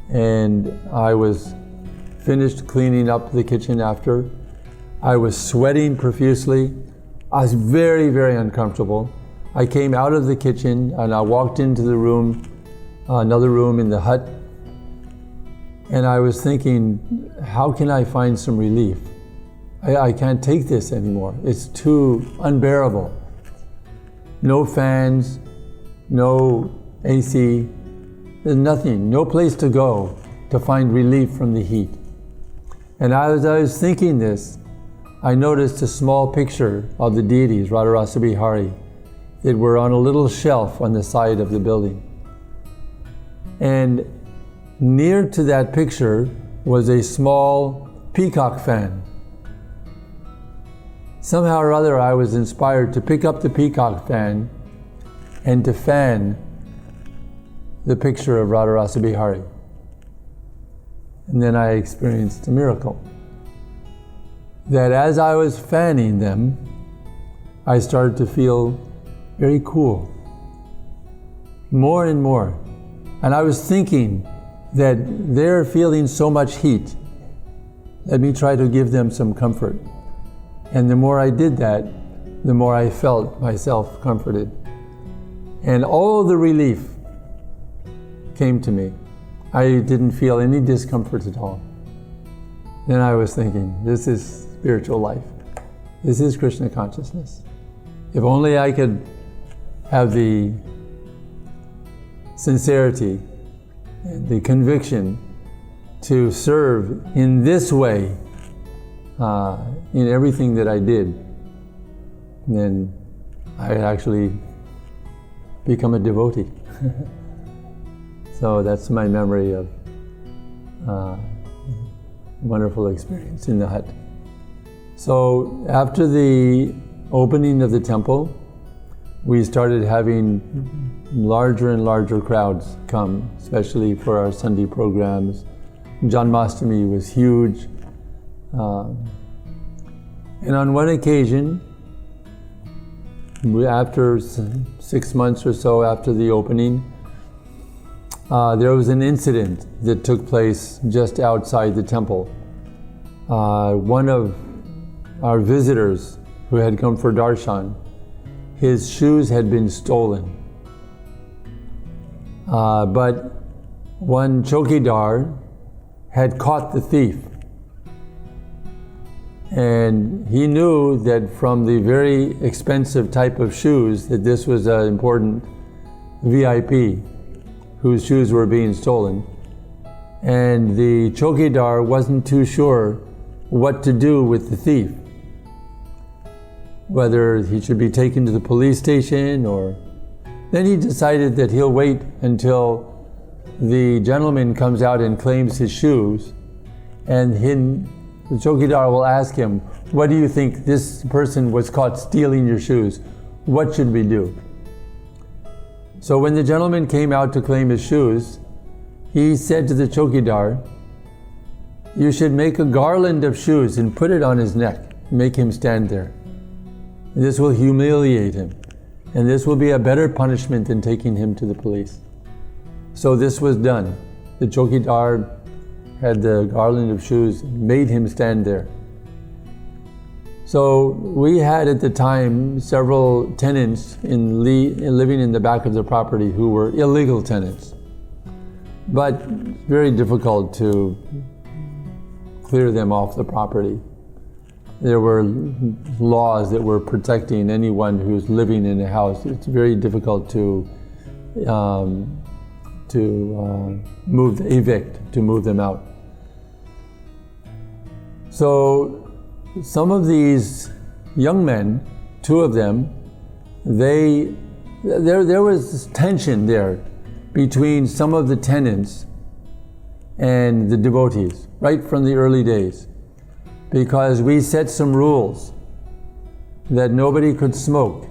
and I was finished cleaning up the kitchen after. I was sweating profusely. I was very, very uncomfortable. I came out of the kitchen and I walked into the room, another room in the hut, and I was thinking, how can I find some relief? I can't take this anymore. It's too unbearable. No fans, no AC, there's nothing, no place to go to find relief from the heat. And as I was thinking this, I noticed a small picture of the deities, Radharani Bihari, that were on a little shelf on the side of the building. And near to that picture was a small peacock fan. Somehow or other I was inspired to pick up the peacock fan and to fan the picture of Radharani Bihari. And then I experienced a miracle. That as I was fanning them, I started to feel very cool, more and more. And I was thinking that they're feeling so much heat. Let me try to give them some comfort. And the more I did that, the more I felt myself comforted. And all the relief came to me. I didn't feel any discomfort at all. Then I was thinking, this is spiritual life. This is Krishna consciousness. If only I could have the sincerity and the conviction to serve in this way in everything that I did, then I actually become a devotee. So that's my memory of wonderful experience in the hut. So after the opening of the temple, we started having larger and larger crowds come, especially for our Sunday programs. Janmashtami was huge. And on one occasion, after 6 months or so after the opening, there was an incident that took place just outside the temple. One of our visitors who had come for darshan, his shoes had been stolen. But one chokidar had caught the thief. And he knew that from the very expensive type of shoes that this was an important VIP whose shoes were being stolen. And the chokidar wasn't too sure what to do with the thief. Whether he should be taken to the police station or... Then he decided that he'll wait until the gentleman comes out and claims his shoes, and the chokidar will ask him, what do you think, this person was caught stealing your shoes? What should we do? So when the gentleman came out to claim his shoes, he said to the chokidar, you should make a garland of shoes and put it on his neck, make him stand there. This will humiliate him, and this will be a better punishment than taking him to the police. So this was done. The chokidar had the garland of shoes, made him stand there. So we had at the time several tenants living in the back of the property who were illegal tenants. But very difficult to clear them off the property. There were laws that were protecting anyone who's living in a house. It's very difficult to evict, to move them out. So some of these young men, two of them, there was tension there between some of the tenants and the devotees, right from the early days. Because we set some rules that nobody could smoke.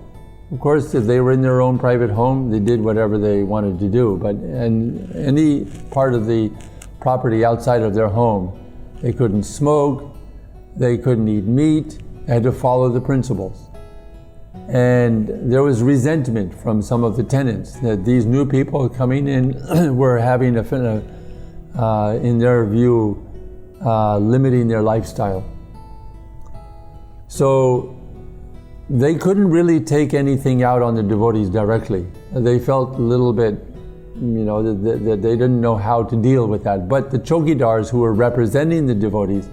Of course, if they were in their own private home, they did whatever they wanted to do, but in any part of the property outside of their home, they couldn't smoke, they couldn't eat meat, they had to follow the principles. And there was resentment from some of the tenants that these new people coming in were having in their view, limiting their lifestyle. So they couldn't really take anything out on the devotees directly. They felt a little bit, that they didn't know how to deal with that. But the chokidars who were representing the devotees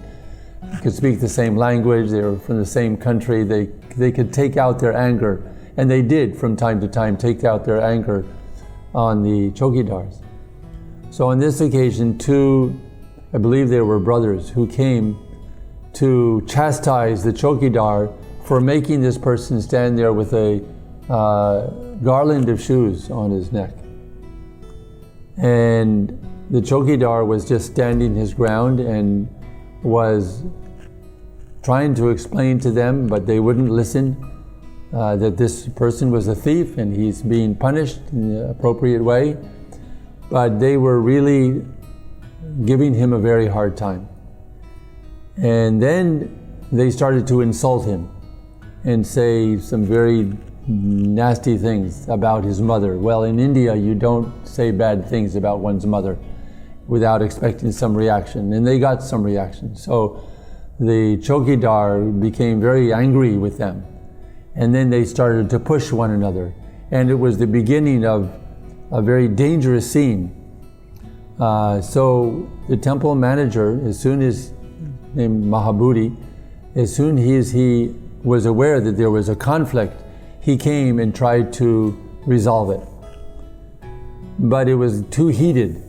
could speak the same language, they were from the same country, they could take out their anger. And they did from time to time take out their anger on the chokidars. So on this occasion, I believe they were brothers who came to chastise the chokidar for making this person stand there with a garland of shoes on his neck. And the chokidar was just standing his ground and was trying to explain to them, but they wouldn't listen, that this person was a thief and he's being punished in the appropriate way. But they were really giving him a very hard time. And then they started to insult him and say some very nasty things about his mother. Well, in India, you don't say bad things about one's mother without expecting some reaction, and they got some reaction. So the chokidar became very angry with them, and then they started to push one another. And it was the beginning of a very dangerous scene. So the temple manager, as soon as, named Mahabhuti, as soon as he was aware that there was a conflict, he came and tried to resolve it. But it was too heated.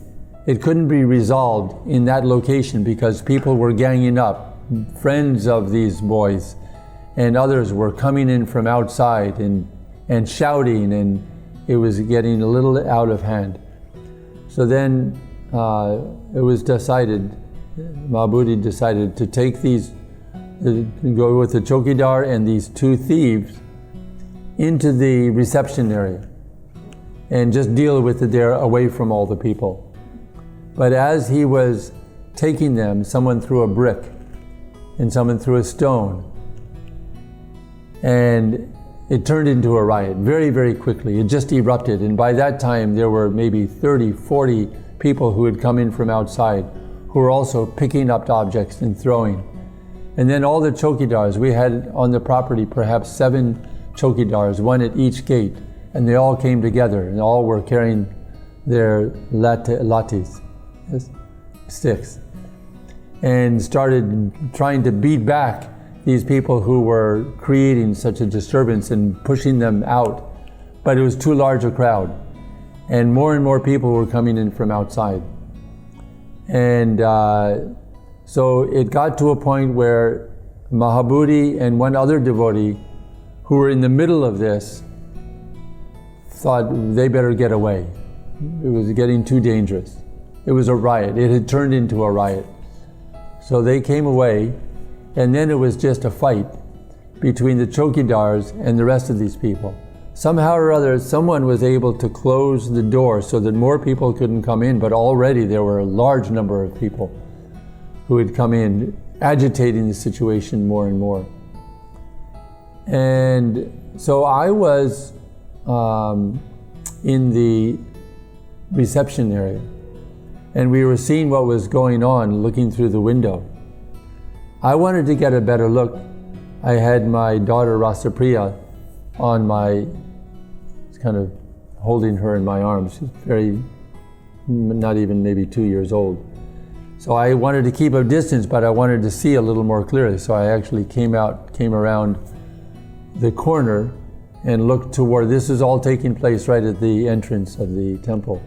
It couldn't be resolved in that location because people were ganging up, friends of these boys, and others were coming in from outside and shouting, and it was getting a little out of hand. So then it was decided, Mahabodhi decided to take these, go with the chokidar and these two thieves into the reception area and just deal with it there away from all the people. But as he was taking them, someone threw a brick and someone threw a stone, and it turned into a riot very, very quickly. It just erupted, and by that time there were maybe 30, 40 people who had come in from outside who were also picking up objects and throwing. And then all the chokidars, we had on the property perhaps 7 chokidars, one at each gate, and they all came together and all were carrying their lathis, sticks, and started trying to beat back these people who were creating such a disturbance and pushing them out. But it was too large a crowd, and more people were coming in from outside. And so it got to a point where Mahabodhi and one other devotee who were in the middle of this thought they better get away. It was getting too dangerous. It was a riot. It had turned into a riot. So they came away, and then it was just a fight between the chokidars and the rest of these people. Somehow or other, someone was able to close the door so that more people couldn't come in, but already there were a large number of people who had come in, agitating the situation more and more. And so I was in the reception area, and we were seeing what was going on, looking through the window. I wanted to get a better look. I had my daughter Rasapriya on my, kind of holding her in my arms. She's very, not even maybe 2 years old. So I wanted to keep a distance, but I wanted to see a little more clearly. So I actually came around the corner and looked toward, this is all taking place right at the entrance of the temple.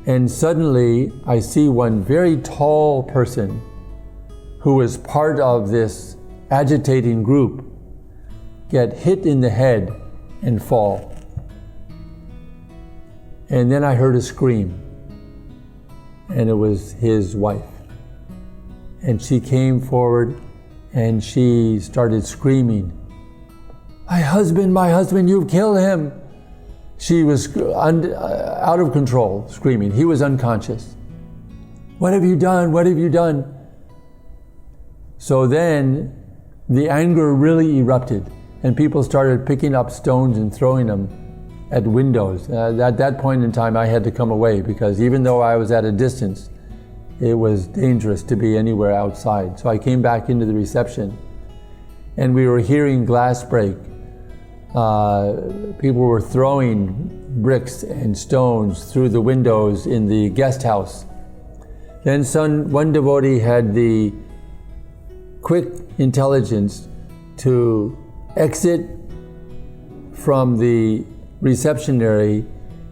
And suddenly I see one very tall person who was part of this agitating group get hit in the head and fall. And then I heard a scream, and it was his wife. And she came forward and she started screaming, my husband, you've killed him. She was out of control, screaming. He was unconscious. What have you done? What have you done? So then the anger really erupted, and people started picking up stones and throwing them at windows. At that point in time, I had to come away, because even though I was at a distance, it was dangerous to be anywhere outside. So I came back into the reception, and we were hearing glass break. People were throwing bricks and stones through the windows in the guest house. Then one devotee had the quick intelligence to exit from the reception area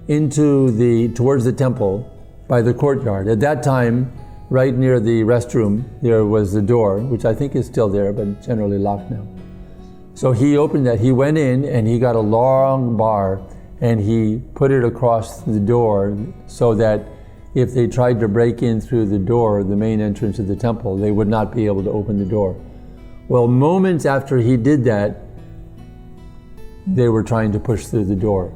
towards the temple by the courtyard. At that time, right near the restroom, there was the door, which I think is still there, but generally locked now. So he opened that, he went in and he got a long bar and he put it across the door so that if they tried to break in through the door, the main entrance of the temple, they would not be able to open the door. Well, moments after he did that, they were trying to push through the door.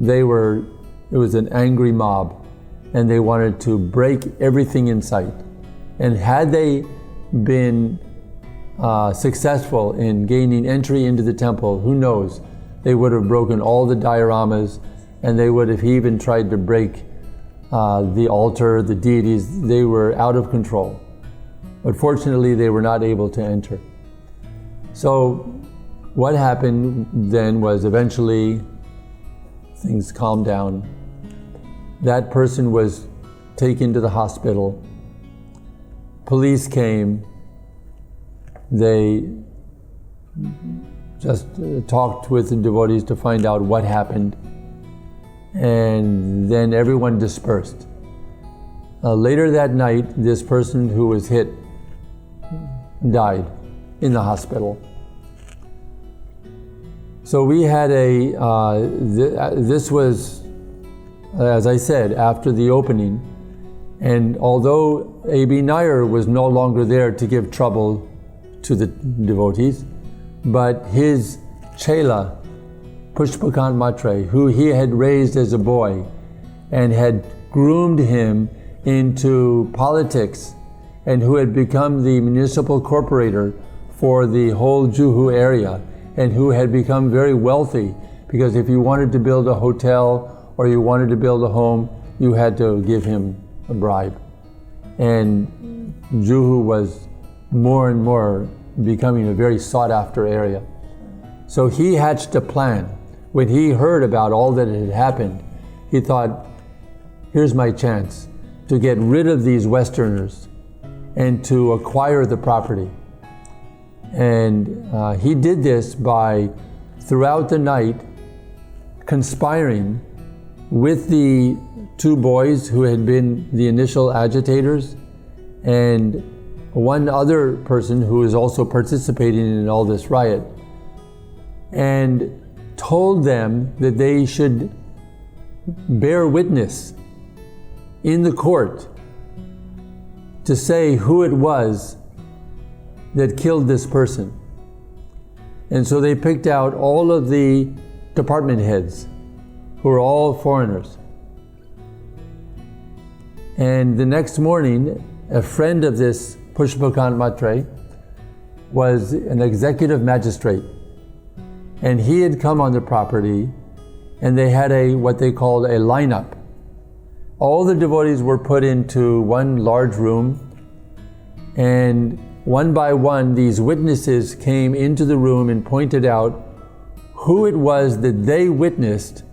It was an angry mob, and they wanted to break everything in sight. And had they been successful in gaining entry into the temple, who knows, they would have broken all the dioramas, and they would have even tried to break the altar, the deities. They were out of control. But fortunately, they were not able to enter. So what happened then was eventually things calmed down. That person was taken to the hospital. Police came. They just talked with the devotees to find out what happened. And then everyone dispersed. Later that night, this person who was hit died in the hospital. So we had this was, as I said, after the opening, and although A.B. Nair was no longer there to give trouble to the devotees, but his chela, Pushpakant Matre, who he had raised as a boy and had groomed him into politics, and who had become the municipal corporator for the whole Juhu area, and who had become very wealthy, because if you wanted to build a hotel or you wanted to build a home, you had to give him a bribe. And Juhu was more and more becoming a very sought after area. So he hatched a plan. When he heard about all that had happened, he thought, here's my chance to get rid of these Westerners and to acquire the property. And he did this by, throughout the night, conspiring with the two boys who had been the initial agitators and one other person who was also participating in all this riot, and told them that they should bear witness in the court to say who it was that killed this person. And so they picked out all of the department heads, who were all foreigners. And the next morning, a friend of this Pushpakant Matre was an executive magistrate, and he had come on the property, and they had what they called a lineup. All the devotees were put into one large room, and one by one these witnesses came into the room and pointed out who it was that they witnessed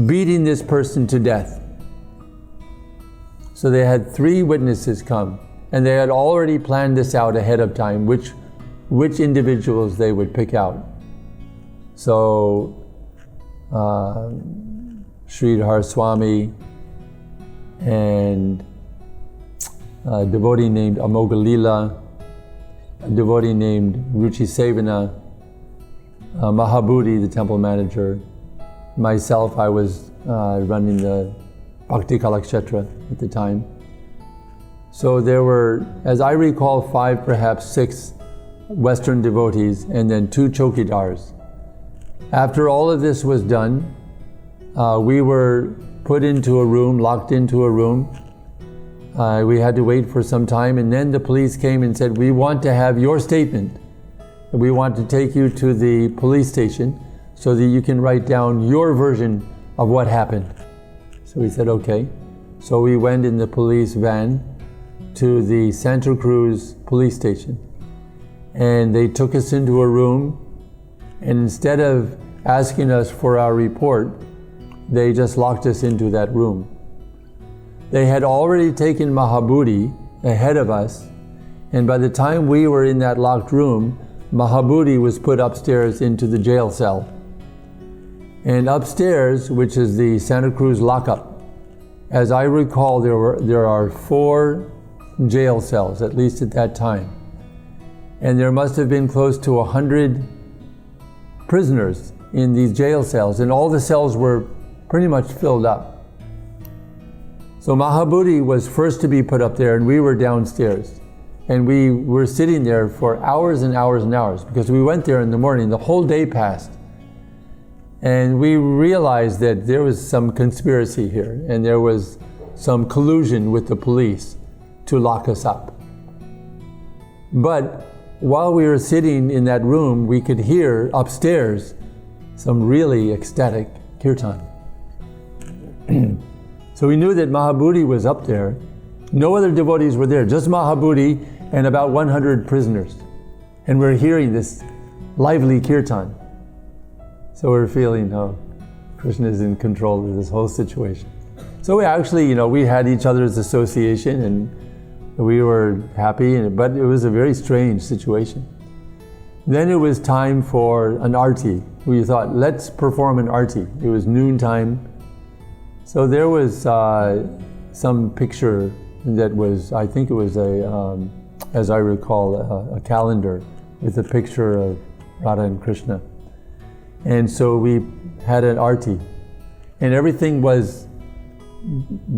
beating this person to death. So they had 3 witnesses come, and they had already planned this out ahead of time, which individuals they would pick out. So Sridhar Swami and a devotee named Amogalila, a devotee named Ruchi Sevana, Mahabhuti, the temple manager, myself, I was running the Bhakti Kalakshetra at the time. So there were, as I recall, 5, perhaps 6 Western devotees, and then 2 chokidars. After all of this was done, we were put into a room, locked into a room. We had to wait for some time, and then the police came and said, we want to have your statement. We want to take you to the police station so that you can write down your version of what happened. So we said, okay. So we went in the police van to the Santa Cruz police station, and they took us into a room, and instead of asking us for our report, they just locked us into that room. They had already taken Mahabhuti ahead of us, and by the time we were in that locked room, Mahabhuti was put upstairs into the jail cell. And upstairs, which is the Santa Cruz lockup, as I recall, there are 4 jail cells, at least at that time. And there must have been close to 100 prisoners in these jail cells, and all the cells were pretty much filled up. So Mahabhuti was first to be put up there, and we were downstairs. And we were sitting there for hours and hours and hours, because we went there in the morning. The whole day passed. And we realized that there was some conspiracy here, and there was some collusion with the police to lock us up. But while we were sitting in that room, we could hear upstairs some really ecstatic kirtan. So we knew that Mahabhuti was up there. No other devotees were there, just Mahabhuti and about 100 prisoners. And we're hearing this lively kirtan. So we're feeling, oh, Krishna is in control of this whole situation. So we actually, we had each other's association, and we were happy, but it was a very strange situation. Then it was time for an arti. We thought, let's perform an arti. It was noontime. So there was some picture that was, I think it was as I recall, a calendar with a picture of Radha and Krishna. And so we had an arti. And everything was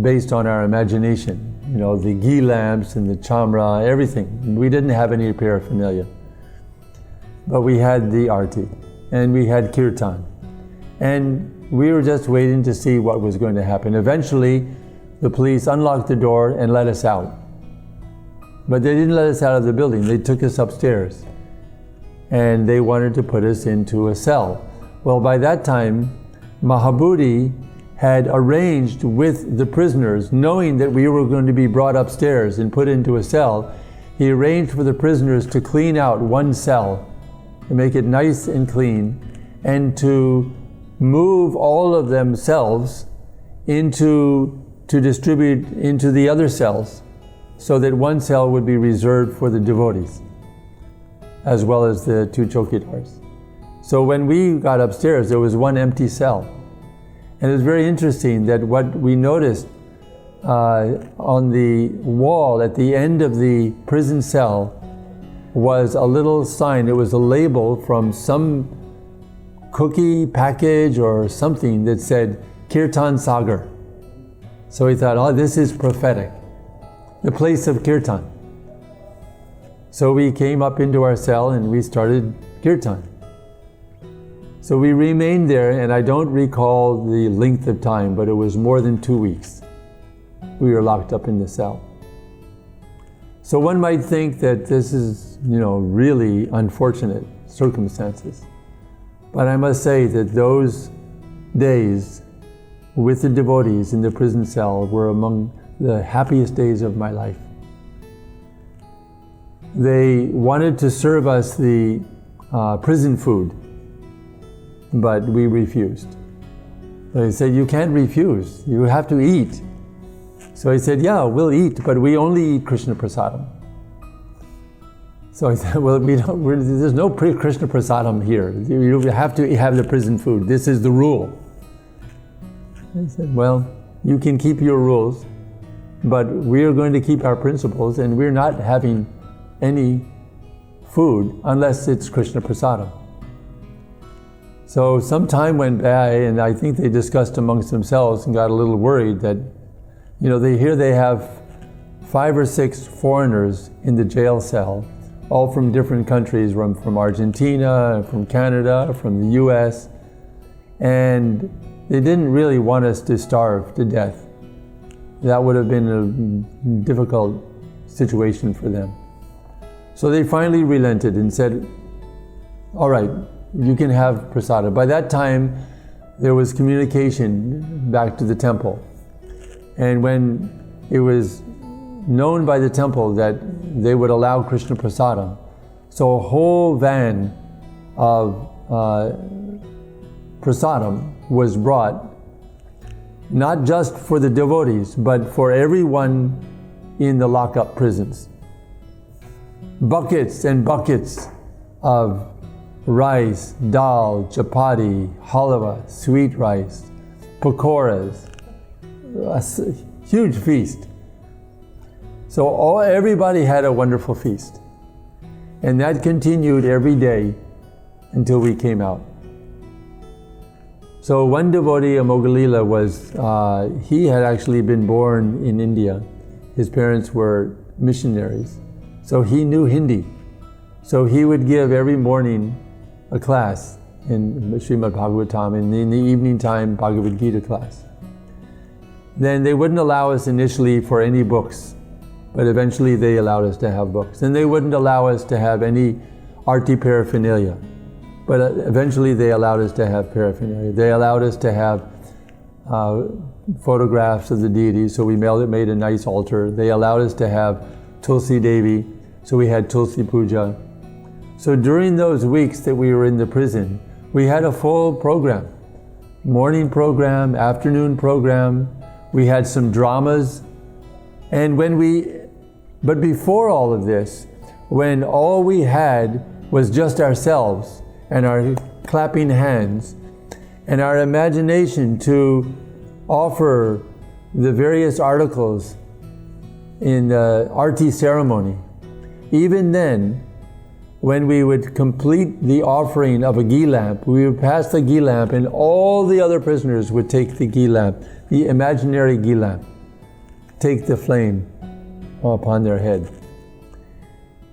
based on our imagination. You know, the ghee lamps and the chamra, everything. We didn't have any paraphernalia. But we had the arti, and we had kirtan. And we were just waiting to see what was going to happen. Eventually, the police unlocked the door and let us out. But they didn't let us out of the building. They took us upstairs. And they wanted to put us into a cell. Well, by that time, Mahabodhi had arranged with the prisoners, knowing that we were going to be brought upstairs and put into a cell, he arranged for the prisoners to clean out one cell, to make it nice and clean, and to move all of themselves to distribute into the other cells, so that one cell would be reserved for the devotees, as well as the two chokidars. So when we got upstairs, there was one empty cell. And it was very interesting that what we noticed on the wall at the end of the prison cell was a little sign. It was a label from some cookie package or something that said Kirtan Sagar. So we thought, oh, this is prophetic, the place of Kirtan. So we came up into our cell and we started Kirtan. So we remained there, and I don't recall the length of time, but it was more than 2 weeks. We were locked up in the cell. So one might think that this is, really unfortunate circumstances. But I must say that those days with the devotees in the prison cell were among the happiest days of my life. They wanted to serve us the prison food, but we refused. They said, you can't refuse, you have to eat. So I said, yeah, we'll eat, but we only eat Krishna Prasadam. So I said, well, there's no Krishna Prasadam here. You have to have the prison food. This is the rule. I said, well, you can keep your rules, but we're going to keep our principles, and we're not having any food unless it's Krishna Prasadam. So some time went by, and I think they discussed amongst themselves and got a little worried that, they have 5 or 6 foreigners in the jail cell, all from different countries, from Argentina, from Canada, from the US, and they didn't really want us to starve to death. That would have been a difficult situation for them. So they finally relented and said, all right, you can have prasada. By that time, there was communication back to the temple. And when it was known by the temple that they would allow Krishna Prasadam, so a whole van of prasadam was brought, not just for the devotees, but for everyone in the lock-up prisons. Buckets and buckets of rice, dal, chapati, halwa, sweet rice, pakoras, a huge feast. So everybody had a wonderful feast. And that continued every day until we came out. So one devotee, Amogalila, he had actually been born in India. His parents were missionaries. So he knew Hindi. So he would give every morning a class in Srimad Bhagavatam, and in the evening time, Bhagavad Gita class. Then they wouldn't allow us initially for any books, but eventually they allowed us to have books. And they wouldn't allow us to have any arti paraphernalia, but eventually they allowed us to have paraphernalia. They allowed us to have photographs of the deities, so we made a nice altar. They allowed us to have Tulsi Devi, so we had Tulsi Puja. So during those weeks that we were in the prison, we had a full program. Morning program, afternoon program, we had some dramas. And but before all of this, when all we had was just ourselves and our clapping hands and our imagination to offer the various articles in the arti ceremony, even then, when we would complete the offering of a ghee lamp, we would pass the ghee lamp and all the other prisoners would take the ghee lamp, the imaginary ghee lamp, take the flame upon their head.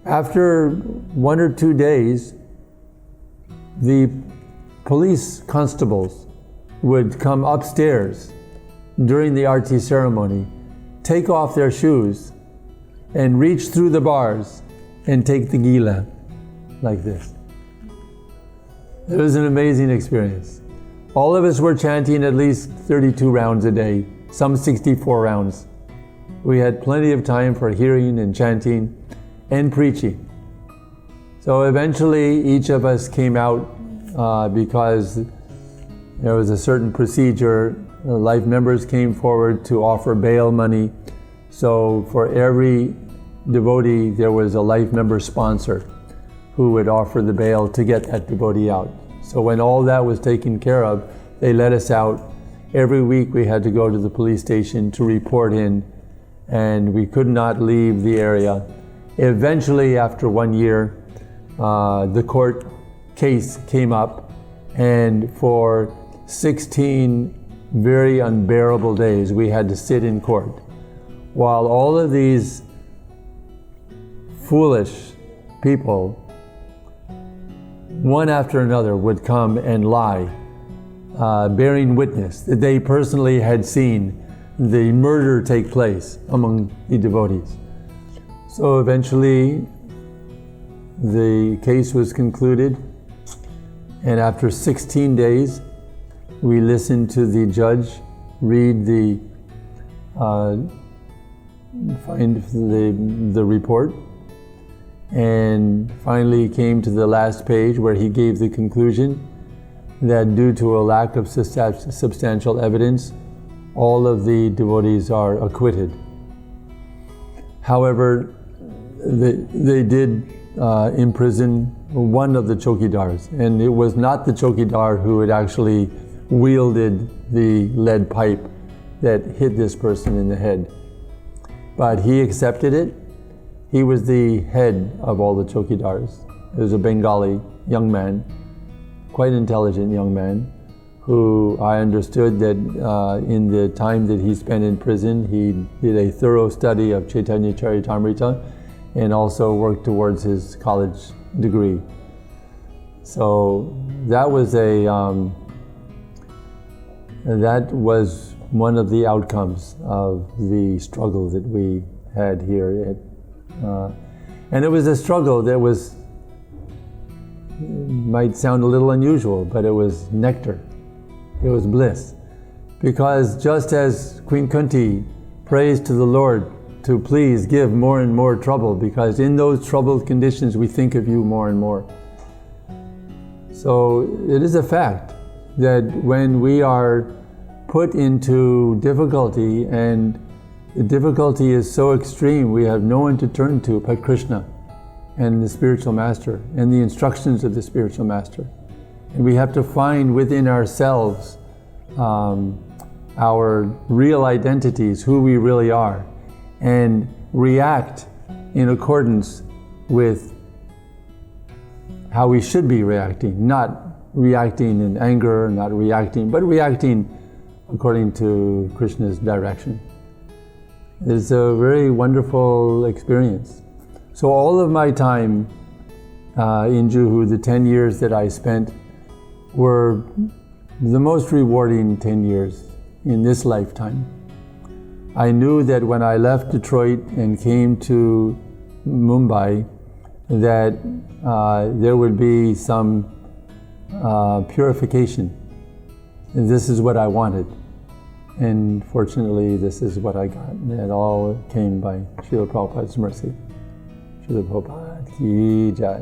After 1 or 2 days, the police constables would come upstairs during the arti ceremony, take off their shoes, and reach through the bars and take the ghee lamp like this. It was an amazing experience. All of us were chanting at least 32 rounds a day, some 64 rounds. We had plenty of time for hearing and chanting and preaching. So eventually each of us came out because there was a certain procedure. The life members came forward to offer bail money. So for every devotee there was a life member sponsor who would offer the bail to get that devotee out. So when all that was taken care of, they let us out. Every week we had to go to the police station to report in, and we could not leave the area. Eventually, after 1 year, the court case came up, and for 16 very unbearable days we had to sit in court while all of these foolish people, one after another, would come and lie, bearing witness that they personally had seen the murder take place among the devotees. So eventually the case was concluded, and after 16 days we listened to the judge read the report, and finally came to the last page where he gave the conclusion that due to a lack of substantial evidence, all of the devotees are acquitted. However, they did imprison one of the chokidars, and it was not the chokidar who had actually wielded the lead pipe that hit this person in the head. But he accepted it. He was the head of all the chokidars. He was a Bengali young man, quite intelligent young man, who I understood that in the time that he spent in prison, he did a thorough study of Chaitanya Charitamrita and also worked towards his college degree. So that was one of the outcomes of the struggle that we had here. And it was a struggle that might sound a little unusual, but it was nectar. It was bliss. Because just as Queen Kunti prays to the Lord to please give more and more trouble, because in those troubled conditions we think of you more and more. So it is a fact that when we are put into difficulty, and the difficulty is so extreme, we have no one to turn to but Krishna and the spiritual master and the instructions of the spiritual master. And we have to find within ourselves our real identities, who we really are, and react in accordance with how we should be reacting, not reacting in anger, but reacting according to Krishna's direction. It's a very wonderful experience. So all of my time in Juhu, the 10 years that I spent, were the most rewarding 10 years in this lifetime. I knew that when I left Detroit and came to Mumbai, that there would be some purification. And this is what I wanted. And fortunately, this is what I got. And it all came by Srila Prabhupada's mercy. Srila Prabhupada ki jai.